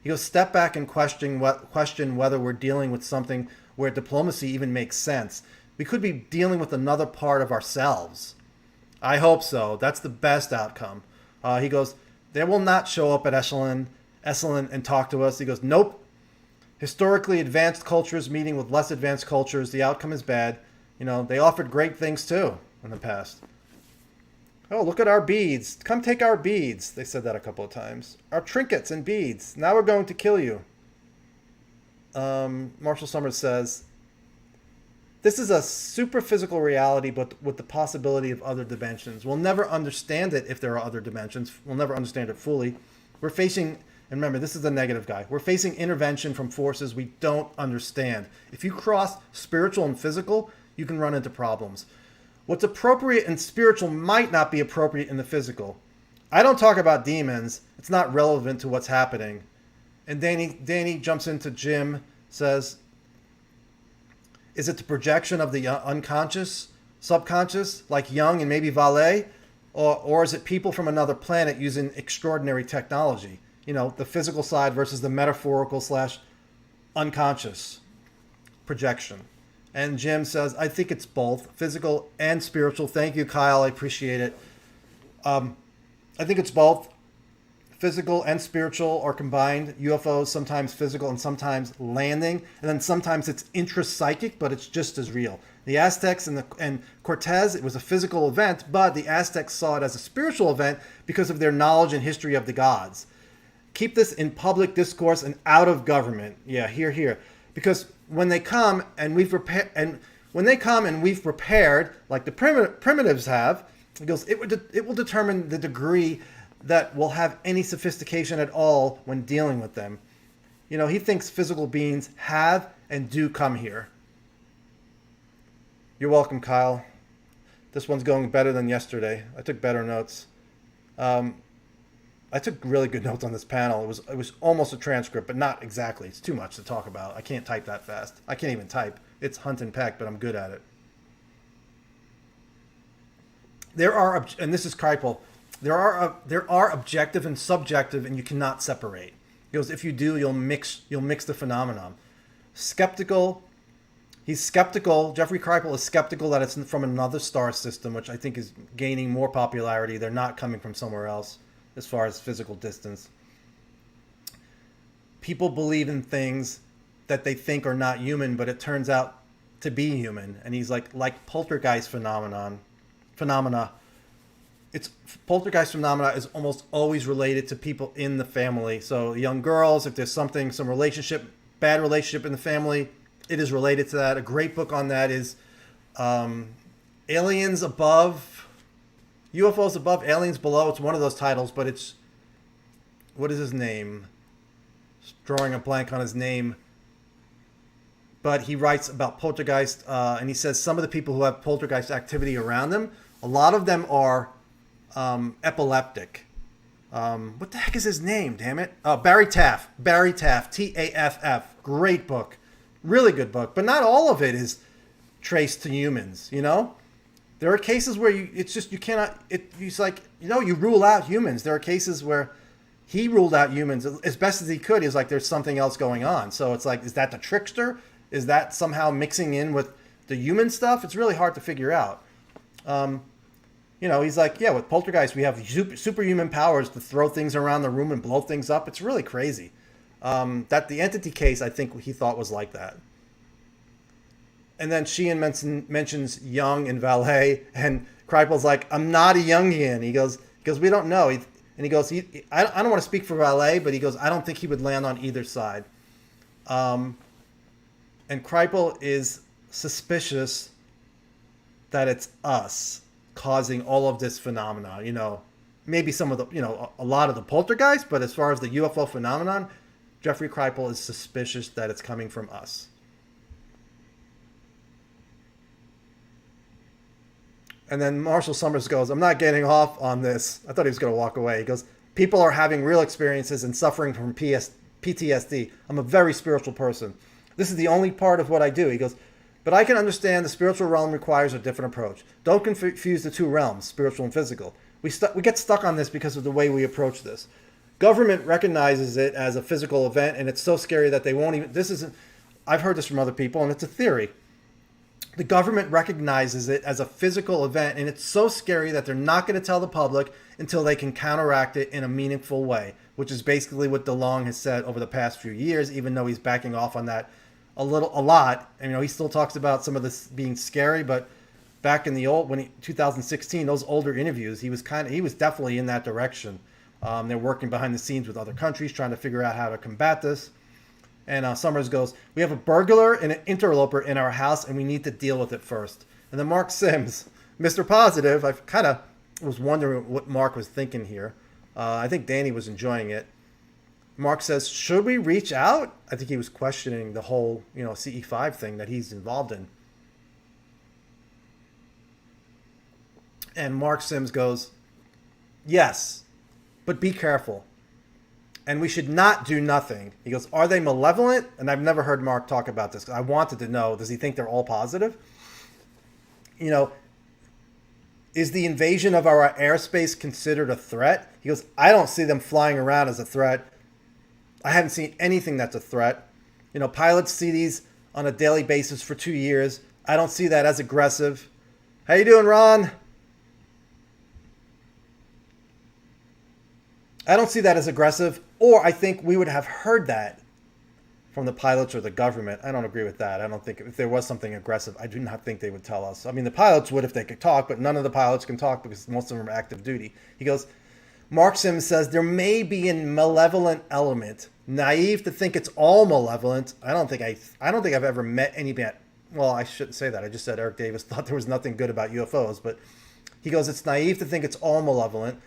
He goes, step back and question whether we're dealing with something where diplomacy even makes sense. We could be dealing with another part of ourselves. I hope so. That's the best outcome. He goes, they will not show up at Esalen and talk to us. He goes, nope. Historically advanced cultures meeting with less advanced cultures, the outcome is bad. They offered great things too in the past. Oh, look at our beads. Come take our beads. They said that a couple of times. Our trinkets and beads. Now we're going to kill you. Marshall Summers says, this is a super physical reality, but with the possibility of other dimensions. We'll never understand it if there are other dimensions. We'll never understand it fully. We're facing, and remember, this is the negative guy. We're facing intervention from forces we don't understand. If you cross spiritual and physical, you can run into problems. What's appropriate in spiritual might not be appropriate in the physical. I don't talk about demons. It's not relevant to what's happening. And Danny jumps into Jim, says, is it the projection of the unconscious, subconscious, like Jung and maybe Vallée? Or is it people from another planet using extraordinary technology? You know, the physical side versus the metaphorical / unconscious projection. And Jim says, I think it's both, physical and spiritual. Thank you, Kyle. I appreciate it. I think it's both. Physical and spiritual are combined. UFOs, sometimes physical and sometimes landing. And then sometimes it's intrapsychic, but it's just as real. The Aztecs and Cortez, it was a physical event, but the Aztecs saw it as a spiritual event because of their knowledge and history of the gods. Keep this in public discourse and out of government. Yeah, here. Because when they come and we've prepared, like the primitives have, it goes, it will determine the degree that will have any sophistication at all when dealing with them. You know, he thinks physical beings have and do come here. You're welcome, Kyle. This one's going better than yesterday. I took better notes. I took really good notes on this panel. It was almost a transcript, but not exactly. It's too much to talk about. I can't type that fast. I can't even type. It's hunt and peck, but I'm good at it. There are, and this is Kripal, there are objective and subjective, and you cannot separate. He goes, if you do, you'll mix the phenomenon. Skeptical. He's skeptical. Jeffrey Kripal is skeptical that it's from another star system, which I think is gaining more popularity. They're not coming from somewhere else as far as physical distance. People believe in things that they think are not human, but it turns out to be human. And he's like poltergeist phenomena. Poltergeist phenomena is almost always related to people in the family. So young girls, if there's some bad relationship in the family, it is related to that. A great book on that is Aliens Above, UFOs Above, Aliens Below. It's one of those titles, but it's, what is his name? Drawing a blank on his name. But he writes about poltergeist, and he says some of the people who have poltergeist activity around them, a lot of them are epileptic. What the heck is his name? Damn it! Barry Taff, Taff. Great book, really good book. But not all of it is traced to humans. You know, there are cases where you cannot. He's like, you rule out humans. There are cases where he ruled out humans as best as he could. He's like, there's something else going on. So it's like, is that the trickster? Is that somehow mixing in with the human stuff? It's really hard to figure out. He's like, yeah, with poltergeist, we have superhuman powers to throw things around the room and blow things up. It's really crazy. That the entity case, I think he thought was like that. And then Sheehan mentions Jung and Vallée, and Kripal's like, I'm not a Jungian. He goes, we don't know. And he goes, I don't want to speak for Vallée, but he goes, I don't think he would land on either side. And Kripal is suspicious that it's us causing all of this phenomena. Maybe some of the, a lot of the poltergeist, but as far as the UFO phenomenon, Jeffrey Kripal is suspicious that it's coming from us. And then Marshall Summers goes, I'm not getting off on this. I thought he was going to walk away. He goes, people are having real experiences and suffering from PTSD. I'm a very spiritual person. This is the only part of what I do. He goes, but I can understand the spiritual realm requires a different approach. Don't confuse the two realms, spiritual and physical. We get stuck on this because of the way we approach this. Government recognizes it as a physical event, and it's so scary that they won't even... I've heard this from other people, and it's a theory. The government recognizes it as a physical event, and it's so scary that they're not going to tell the public until they can counteract it in a meaningful way, which is basically what DeLong has said over the past few years, even though he's backing off on that a lot. And, he still talks about some of this being scary, but back in 2016, those older interviews, he was definitely in that direction. They're working behind the scenes with other countries, trying to figure out how to combat this. And Summers goes, we have a burglar and an interloper in our house, and we need to deal with it first. And then Mark Sims, Mr. Positive, I kind of was wondering what Mark was thinking here. I think Danny was enjoying it. Mark says, should we reach out? I think he was questioning the whole, CE5 thing that he's involved in. And Mark Sims goes, yes, but be careful. And we should not do nothing. He goes, are they malevolent? And I've never heard Mark talk about this. I wanted to know, does he think they're all positive? Is the invasion of our airspace considered a threat? He goes, I don't see them flying around as a threat. I haven't seen anything that's a threat. Pilots see these on a daily basis for 2 years. I don't see that as aggressive. How you doing, Ron? I don't see that as aggressive, or I think we would have heard that from the pilots or the government. I don't agree with that. I don't think if there was something aggressive, I do not think they would tell us. I mean, the pilots would if they could talk, but none of the pilots can talk because most of them are active duty. He goes, Mark Sims says there may be a malevolent element. Naive to think it's all malevolent. I don't think I've ever met anybody. Well, I shouldn't say that. I just said Eric Davis thought there was nothing good about UFOs, but he goes, it's naive to think it's all malevolent.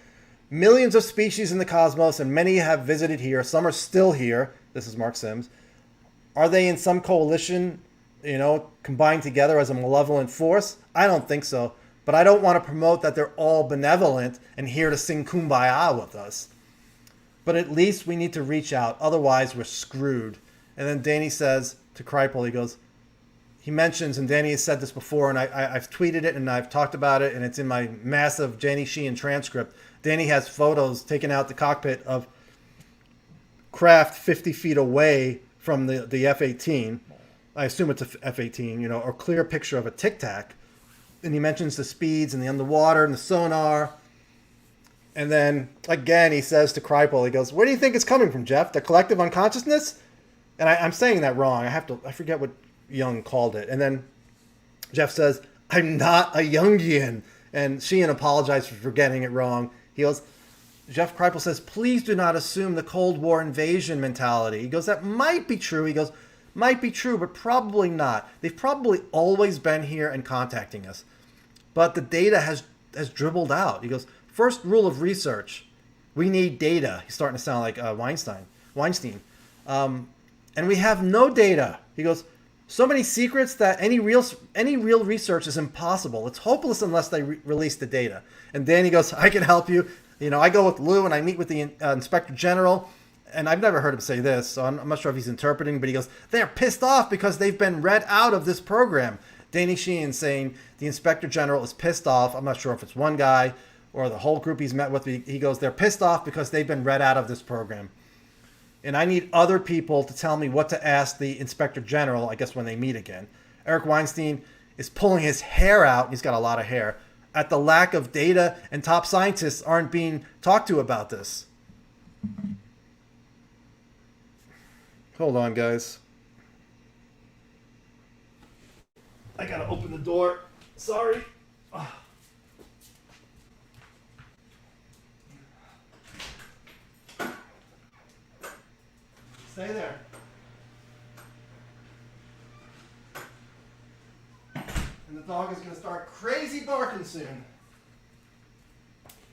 Millions of species in the cosmos, and many have visited here. Some are still here. This is Mark Sims. Are they in some coalition, combined together as a malevolent force? I don't think so. But I don't want to promote that they're all benevolent and here to sing Kumbaya with us. But at least we need to reach out. Otherwise, we're screwed. And then Danny says to Kripal, he mentions, and Danny has said this before, and I've tweeted it and I've talked about it, and it's in my massive Danny Sheehan transcript. Danny has photos taken out the cockpit of craft 50 feet away from the F-18. I assume it's a F-18, or clear picture of a Tic Tac. And he mentions the speeds and the underwater and the sonar. And then, again, he says to Kripal, he goes, where do you think it's coming from, Jeff? The collective unconsciousness? And I'm saying that wrong. I forget what Young called it. And then Jeff says, I'm not a Jungian. And Sheehan apologized for getting it wrong. He goes, Jeff Kripal says, please do not assume the Cold War invasion mentality. He goes, that might be true. He goes, might be true, but probably not. They've probably always been here and contacting us. But the data has dribbled out. He goes, first rule of research, we need data. He's starting to sound like Weinstein. And we have no data. He goes, so many secrets that any real research is impossible. It's hopeless unless they release the data. And Danny goes, I can help you. I go with Lou and I meet with the Inspector General. And I've never heard him say this, so I'm not sure if he's interpreting, but he goes, they're pissed off because they've been read out of this program. Danny Sheehan saying the Inspector General is pissed off. I'm not sure if it's one guy or the whole group he's met with. He goes, they're pissed off because they've been read out of this program. And I need other people to tell me what to ask the Inspector General, I guess, when they meet again. Eric Weinstein is pulling his hair out. He's got a lot of hair. At the lack of data, and top scientists aren't being talked to about this. Hold on, guys. I gotta open the door. Sorry. Stay there. And the dog is gonna start crazy barking soon.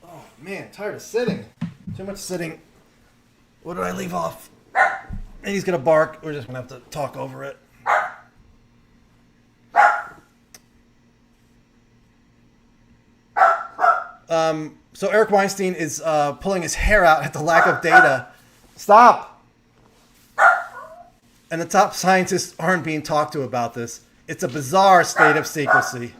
Oh man, tired of sitting. Too much sitting. What did I leave off? And he's gonna bark. We're just gonna have to talk over it. So Eric Weinstein is pulling his hair out at the lack of data. Stop! And the top scientists aren't being talked to about this. It's a bizarre state of secrecy.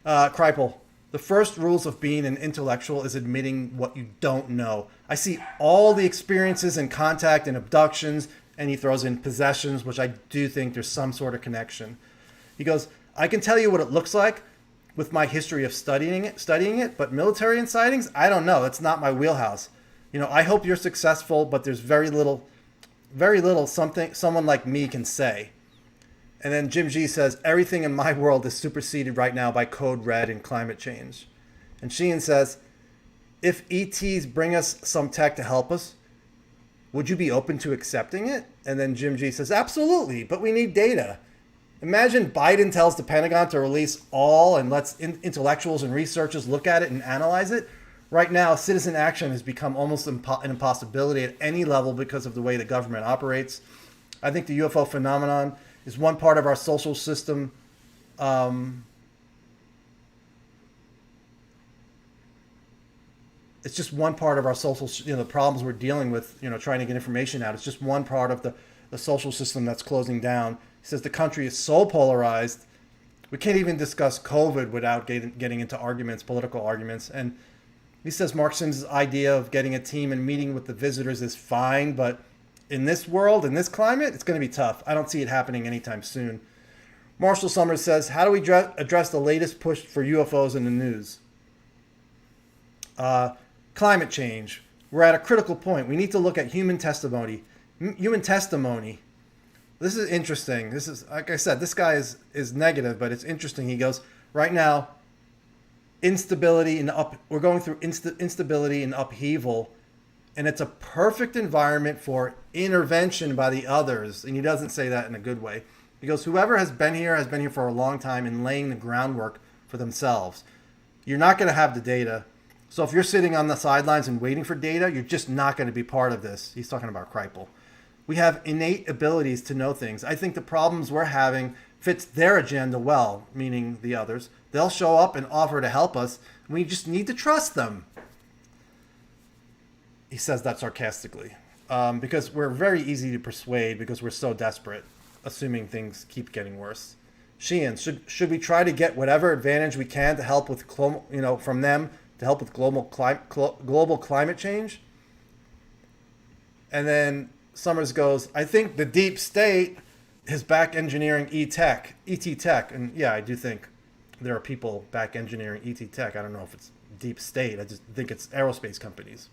Kripal, the first rules of being an intellectual is admitting what you don't know. I see all the experiences and contact and abductions, and he throws in possessions, which I do think there's some sort of connection. He goes, I can tell you what it looks like with my history of studying it, but military sightings, I don't know. It's not my wheelhouse. I hope you're successful, but there's very little someone like me can say. And then Jim G says, everything in my world is superseded right now by code red and climate change. And Sheehan says, if ETs bring us some tech to help us, would you be open to accepting it? And then Jim G says, absolutely, but we need data. Imagine Biden tells the Pentagon to release all and lets intellectuals and researchers look at it and analyze it. Right now, citizen action has become almost an impossibility at any level because of the way the government operates. I think the UFO phenomenon is one part of our social system. It's just one part of our social, the problems we're dealing with, trying to get information out. It's just one part of the social system that's closing down. He says the country is so polarized, we can't even discuss COVID without getting into arguments, political arguments. And he says Mark Sims' idea of getting a team and meeting with the visitors is fine, but in this world, in this climate, it's going to be tough. I don't see it happening anytime soon. Marshall Summers says, how do we address the latest push for UFOs in the news? Climate change. We're at a critical point. We need to look at human testimony. Human testimony. This is interesting. This is, like I said, this guy is negative, but it's interesting. He goes, right now, instability and we're going through instability and upheaval, and it's a perfect environment for intervention by the others. And he doesn't say that in a good way. He goes, whoever has been here for a long time and laying the groundwork for themselves. You're not going to have the data. So if you're sitting on the sidelines and waiting for data, you're just not going to be part of this. He's talking about Kripal. We have innate abilities to know things. I think the problems we're having fits their agenda well, meaning the others. They'll show up and offer to help us. We just need to trust them. He says that sarcastically. Because we're very easy to persuade because we're so desperate, assuming things keep getting worse. Sheehan, should we try to get whatever advantage we can to help with, from them to help with global climate change? And then Summers goes, I think the deep state is back engineering ET tech. And yeah, I do think there are people back engineering ET tech. I don't know if it's deep state. I just think it's aerospace companies.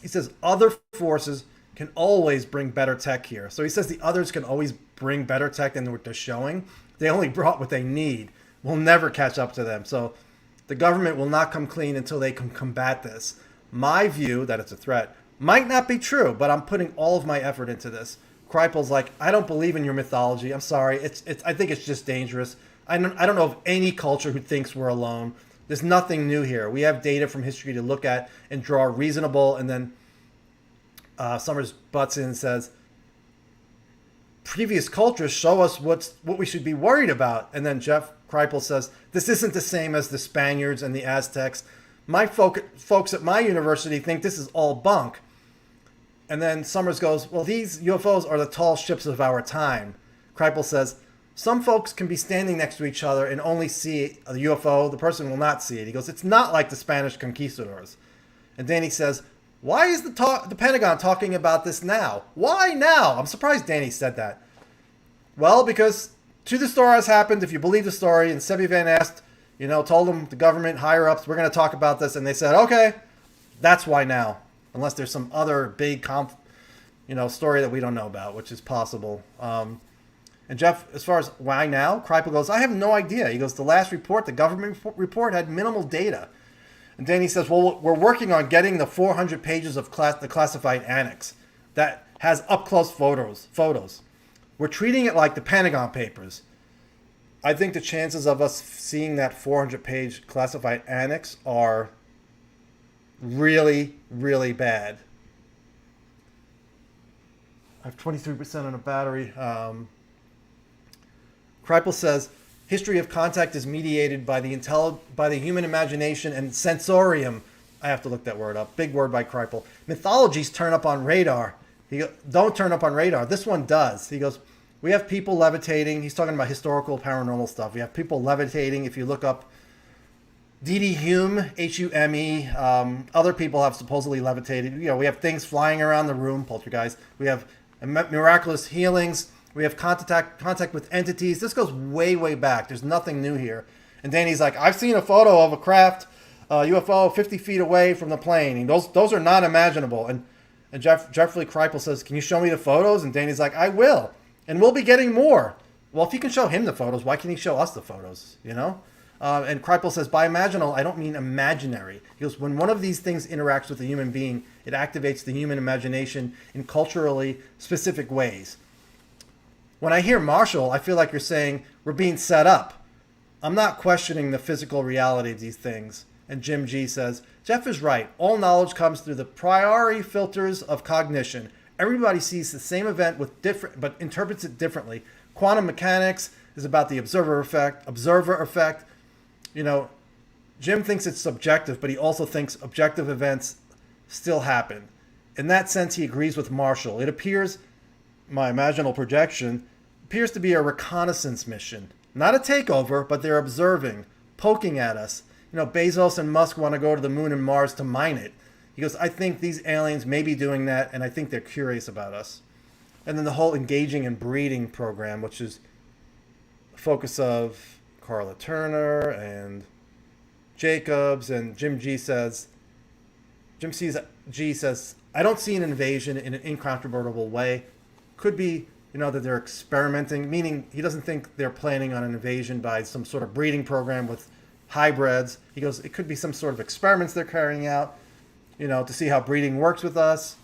He says other forces can always bring better tech here. So he says the others can always bring better tech than what they're showing. They only brought what they need. We'll never catch up to them. So the government will not come clean until they can combat this. My view that it's a threat might not be true, but I'm putting all of my effort into this. Kripal's like, I don't believe in your mythology. I'm sorry. I think it's just dangerous. I don't know of any culture who thinks we're alone. There's nothing new here. We have data from history to look at and draw reasonable. And then Summers butts in and says, previous cultures show us what we should be worried about. And then Jeff Kripal says, this isn't the same as the Spaniards and the Aztecs. My folks at my university think this is all bunk. And then Summers goes, well, these UFOs are the tall ships of our time. Kripal says, some folks can be standing next to each other and only see a UFO. The person will not see it. He goes, it's not like the Spanish conquistadors. And Danny says, why is the Pentagon talking about this now? Why now? I'm surprised Danny said that. Well, because to the story has happened, if you believe the story, and Sebi Van asked, told them the government higher-ups, we're going to talk about this. And they said, okay, that's why now. Unless there's some other big story that we don't know about, which is possible. And Jeff, as far as why now, Kripal goes, I have no idea. He goes, the last report, the government report, had minimal data. And Danny says, well, we're working on getting the 400 pages of the classified annex that has up-close photos. We're treating it like the Pentagon Papers. I think the chances of us seeing that 400-page classified annex are really, really bad. I have 23% on a battery. Kripal says, history of contact is mediated by the human imagination and sensorium. I have to look that word up. Big word by Kripal. Mythologies turn up on radar. Don't turn up on radar. This one does. He goes, we have people levitating. He's talking about historical paranormal stuff. We have people levitating. If you look up D.D. Hume, Hume, other people have supposedly levitated. We have things flying around the room, poltergeist. We have miraculous healings. We have contact with entities. This goes way, way back. There's nothing new here. And Danny's like, I've seen a photo of a craft, UFO 50 feet away from the plane. And those are not imaginable. And And Jeffrey Kripal says, can you show me the photos? And Danny's like, I will. And we'll be getting more. Well, if you can show him the photos, why can't he show us the photos, you know? And Kripal says, by imaginal, I don't mean imaginary. He goes, when one of these things interacts with a human being, it activates the human imagination in culturally specific ways. When I hear Marshall, I feel like you're saying, we're being set up. I'm not questioning the physical reality of these things. And Jim G says, Jeff is right. All knowledge comes through the priori filters of cognition. Everybody sees the same event with different, but interprets it differently. Quantum mechanics is about the observer effect. You know, Jim thinks it's subjective, but he also thinks objective events still happen. In that sense, he agrees with Marshall. It appears, my imaginal projection, appears to be a reconnaissance mission. Not a takeover, but they're observing, poking at us. You know, Bezos and Musk want to go to the moon and Mars to mine it. He goes, I think these aliens may be doing that, and I think they're curious about us. And then the whole engaging and breeding program, which is the focus of Carla Turner and Jacobs, and Jim G says, I don't see an invasion in an incontrovertible way. Could be, you know, that they're experimenting, meaning he doesn't think they're planning on an invasion by some sort of breeding program with hybrids. He goes, it could be some sort of experiments they're carrying out, you know, to see how breeding works with us.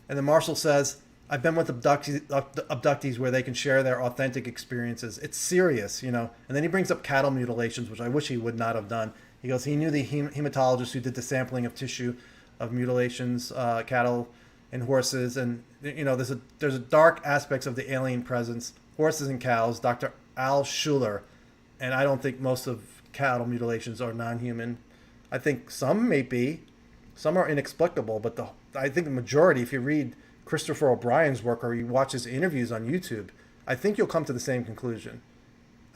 And then Marshall says, I've been with abductees where they can share their authentic experiences. It's serious, you know. And then he brings up cattle mutilations, which I wish he would not have done. He goes, he knew the hematologist who did the sampling of tissue of mutilations, cattle and horses. And, you know, there's a dark aspects of the alien presence, horses and cows, Dr. Al Schuler. And I don't think most of cattle mutilations are non-human. I think some may be. Some are inexplicable, but I think the majority, if you read Christopher O'Brien's work or you watch his interviews on YouTube, I think you'll come to the same conclusion.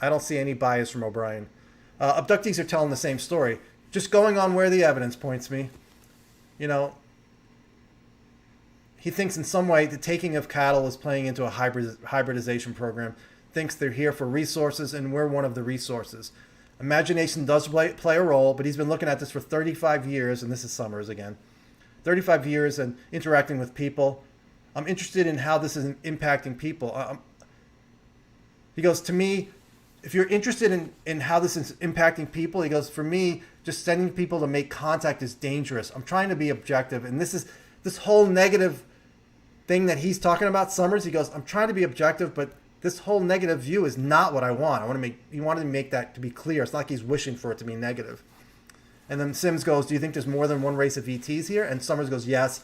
I don't see any bias from O'Brien. Abductees are telling the same story, just going on where the evidence points me. You know, he thinks in some way the taking of cattle is playing into a hybridization program, thinks they're here for resources and we're one of the resources. Imagination does play a role, but he's been looking at this for 35 years, and this is Summers again. 35 years and interacting with people. I'm interested in how this is impacting people. He goes, to me, if you're interested in how this is impacting people, he goes, for me, just sending people to make contact is dangerous. I'm trying to be objective. And this whole negative thing that he's talking about, Summers, he goes, I'm trying to be objective, but this whole negative view is not what I want. He wanted to make that to be clear. It's not like he's wishing for it to be negative. And then Sims goes, do you think there's more than one race of ETs here? And Summers goes, yes.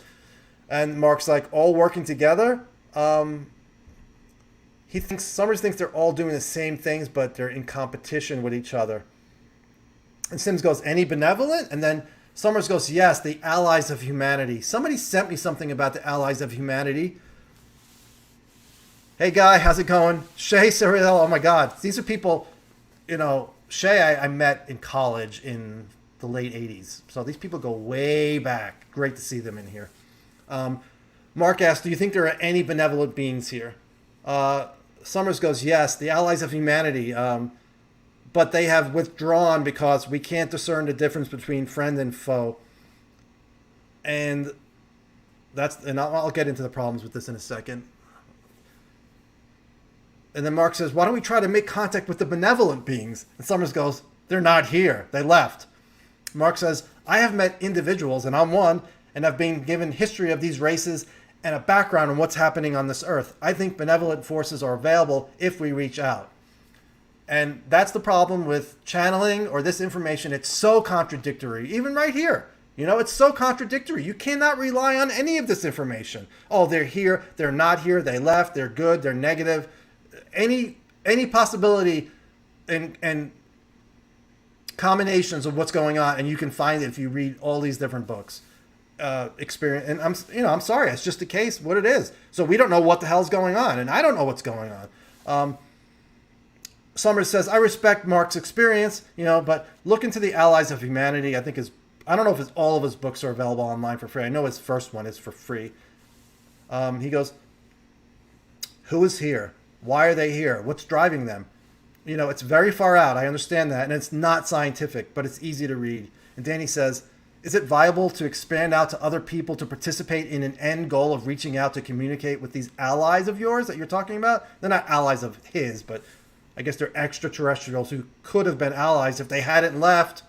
And Mark's like, all working together? Summers thinks they're all doing the same things, but they're in competition with each other. And Sims goes, any benevolent? And then Summers goes, yes, the allies of humanity. Somebody sent me something about the allies of humanity. Hey, Guy, how's it going? Shay, Cyril, oh my God. These are people, you know, Shay I met in college in the late 80s. So these people go way back. Great to see them in here. Mark asks, do you think there are any benevolent beings here? Summers goes, yes, the allies of humanity. But they have withdrawn because we can't discern the difference between friend and foe. And I'll get into the problems with this in a second. And then Mark says, why don't we try to make contact with the benevolent beings? And Summers goes, they're not here. They left. Mark says, I have met individuals, and I'm one, and I've been given history of these races and a background on what's happening on this earth. I think benevolent forces are available if we reach out. And that's the problem with channeling or this information. It's so contradictory, even right here. You know, it's so contradictory. You cannot rely on any of this information. Oh, they're here, they're not here, they left, they're good, they're negative. Any possibility and combinations of what's going on, and you can find it if you read all these different books. Experience, and I'm sorry, it's just the case what it is. So we don't know what the hell's going on, and I don't know what's going on. Summers says, I respect Mark's experience, but look into the Allies of Humanity. I don't know if all of his books are available online for free. I know his first one is for free. He goes, who is here? Why are they here? What's driving them? It's very far out. I understand that. And it's not scientific, but it's easy to read. And Danny says, Is it viable to expand out to other people to participate in an end goal of reaching out to communicate with these allies of yours that you're talking about? They're not allies of his, but I guess they're extraterrestrials who could have been allies if they hadn't left.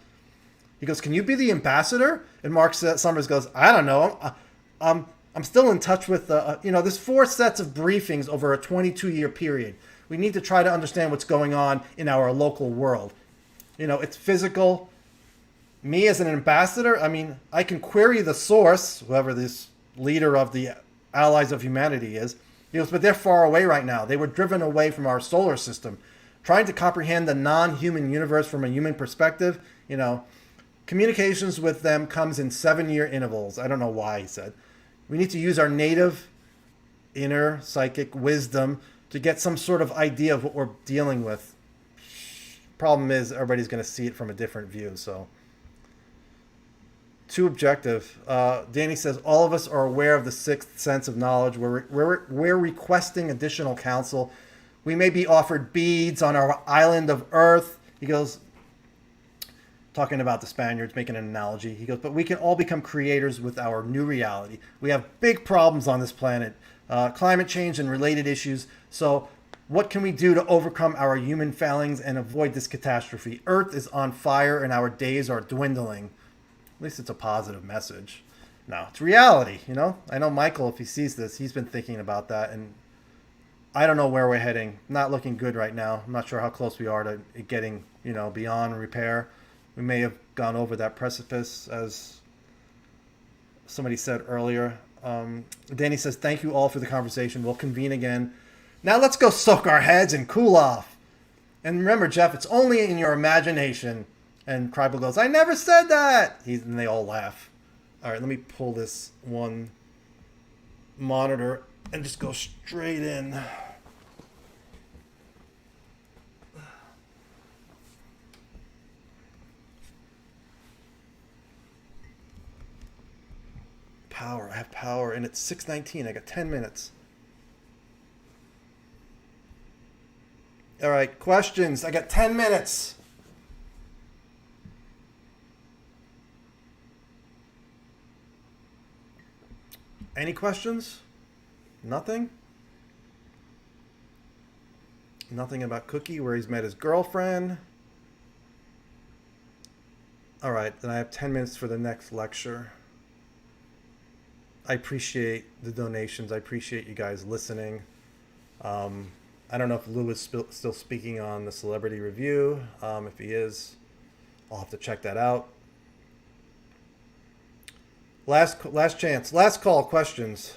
He goes, can you be the ambassador? And Mark Summers goes, I don't know. I'm still in touch with, there's 4 sets of briefings over a 22-year period. We need to try to understand what's going on in our local world. It's physical. Me as an ambassador, I can query the source, whoever this leader of the Allies of Humanity is. He goes, but they're far away right now. They were driven away from our solar system. Trying to comprehend the non-human universe from a human perspective, communications with them comes in 7-year intervals. I don't know why, he said. We need to use our native inner psychic wisdom to get some sort of idea of what we're dealing with. Problem is, everybody's going to see it from a different view, so... Too objective. Danny says, all of us are aware of the 6th sense of knowledge. We're requesting additional counsel. We may be offered beads on our island of Earth. He goes, talking about the Spaniards, making an analogy. He goes, but we can all become creators with our new reality. We have big problems on this planet. Climate change and related issues. So what can we do to overcome our human failings and avoid this catastrophe? Earth is on fire and our days are dwindling. At least it's a positive message. No, it's reality, I know Michael, if he sees this, he's been thinking about that, and I don't know where we're heading. Not looking good right now. I'm not sure how close we are to it getting, beyond repair. We may have gone over that precipice, as somebody said earlier. Danny says, thank you all for the conversation. We'll convene again. Now let's go soak our heads and cool off. And remember, Jeff, it's only in your imagination. And Kripal goes, I never said that! And they all laugh. All right, let me pull this one monitor and just go straight in. Power. I have power, and it's 6:19. I got 10 minutes. All right, questions. I got 10 minutes. Any questions? Nothing? Nothing about Cookie, where he's met his girlfriend. All right, then I have 10 minutes for the next lecture. I appreciate the donations. I appreciate you guys listening. I don't know if Lou is still speaking on the celebrity review. If he is, I'll have to check that out. Last chance. Last call. Questions.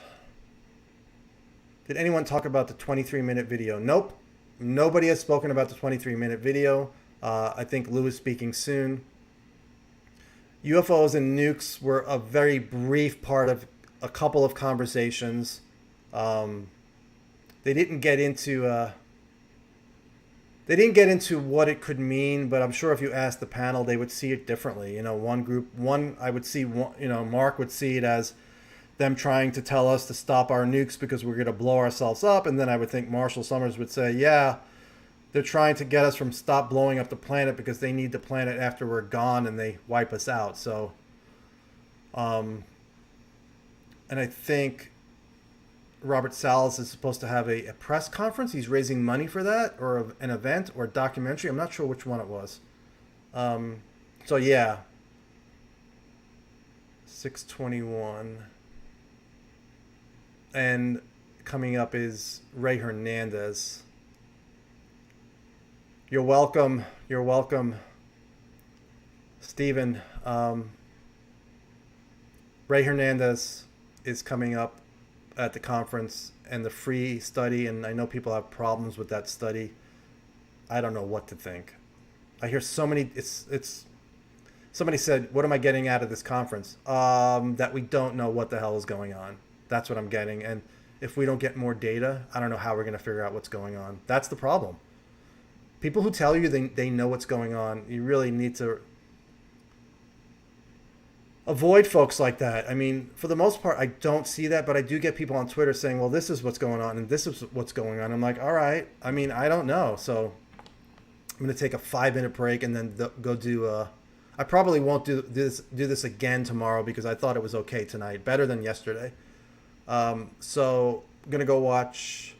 Did anyone talk about the 23-minute video? Nope. Nobody has spoken about the 23-minute video. I think Lou is speaking soon. UFOs and nukes were a very brief part of a couple of conversations. They didn't get into what it could mean, but I'm sure if you asked the panel, they would see it differently. I would see, Mark would see it as them trying to tell us to stop our nukes because we're going to blow ourselves up. And then I would think Marshall Summers would say, yeah, they're trying to get us from stop blowing up the planet because they need the planet after we're gone and they wipe us out. So, and I think Robert Salas is supposed to have a press conference. He's raising money for that, or an event, or a documentary. I'm not sure which one it was. So yeah, 6:21, and coming up is Ray Hernandez. You're welcome. You're welcome, Stephen. Ray Hernandez is coming up at the conference, and the free study, and I know people have problems with that study. I don't know what to think. I hear so many, it's somebody said, what am I getting out of this conference? That we don't know what the hell is going on. That's what I'm getting. And if we don't get more data, I don't know how we're going to figure out what's going on. That's the problem. People who tell you they know what's going on, you really need to avoid folks like that. I mean, for the most part, I don't see that, but I do get people on Twitter saying, well, this is what's going on and this is what's going on. I'm like, all right. I mean, I don't know. So I'm going to take a 5-minute break and then go do I probably won't do this again tomorrow because I thought it was okay tonight, better than yesterday. So I'm gonna go watch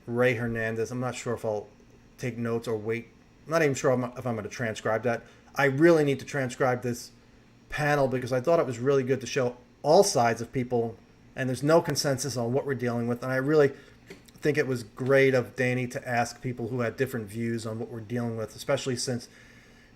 Ray Hernandez. I'm not sure if I'll take notes or wait. I'm not even sure if I'm going to transcribe that. I really need to transcribe this panel because I thought it was really good to show all sides of people, and there's no consensus on what we're dealing with. And I really think it was great of Danny to ask people who had different views on what we're dealing with, especially since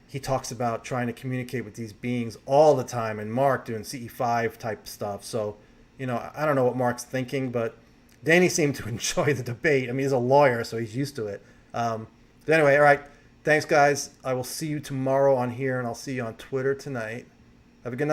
he talks about trying to communicate with these beings all the time, and Mark doing CE5 type stuff. So, I don't know what Mark's thinking, but Danny seemed to enjoy the debate. I mean, he's a lawyer, so he's used to it. But anyway, all right. Thanks, guys. I will see you tomorrow on here, and I'll see you on Twitter tonight. Have a good night.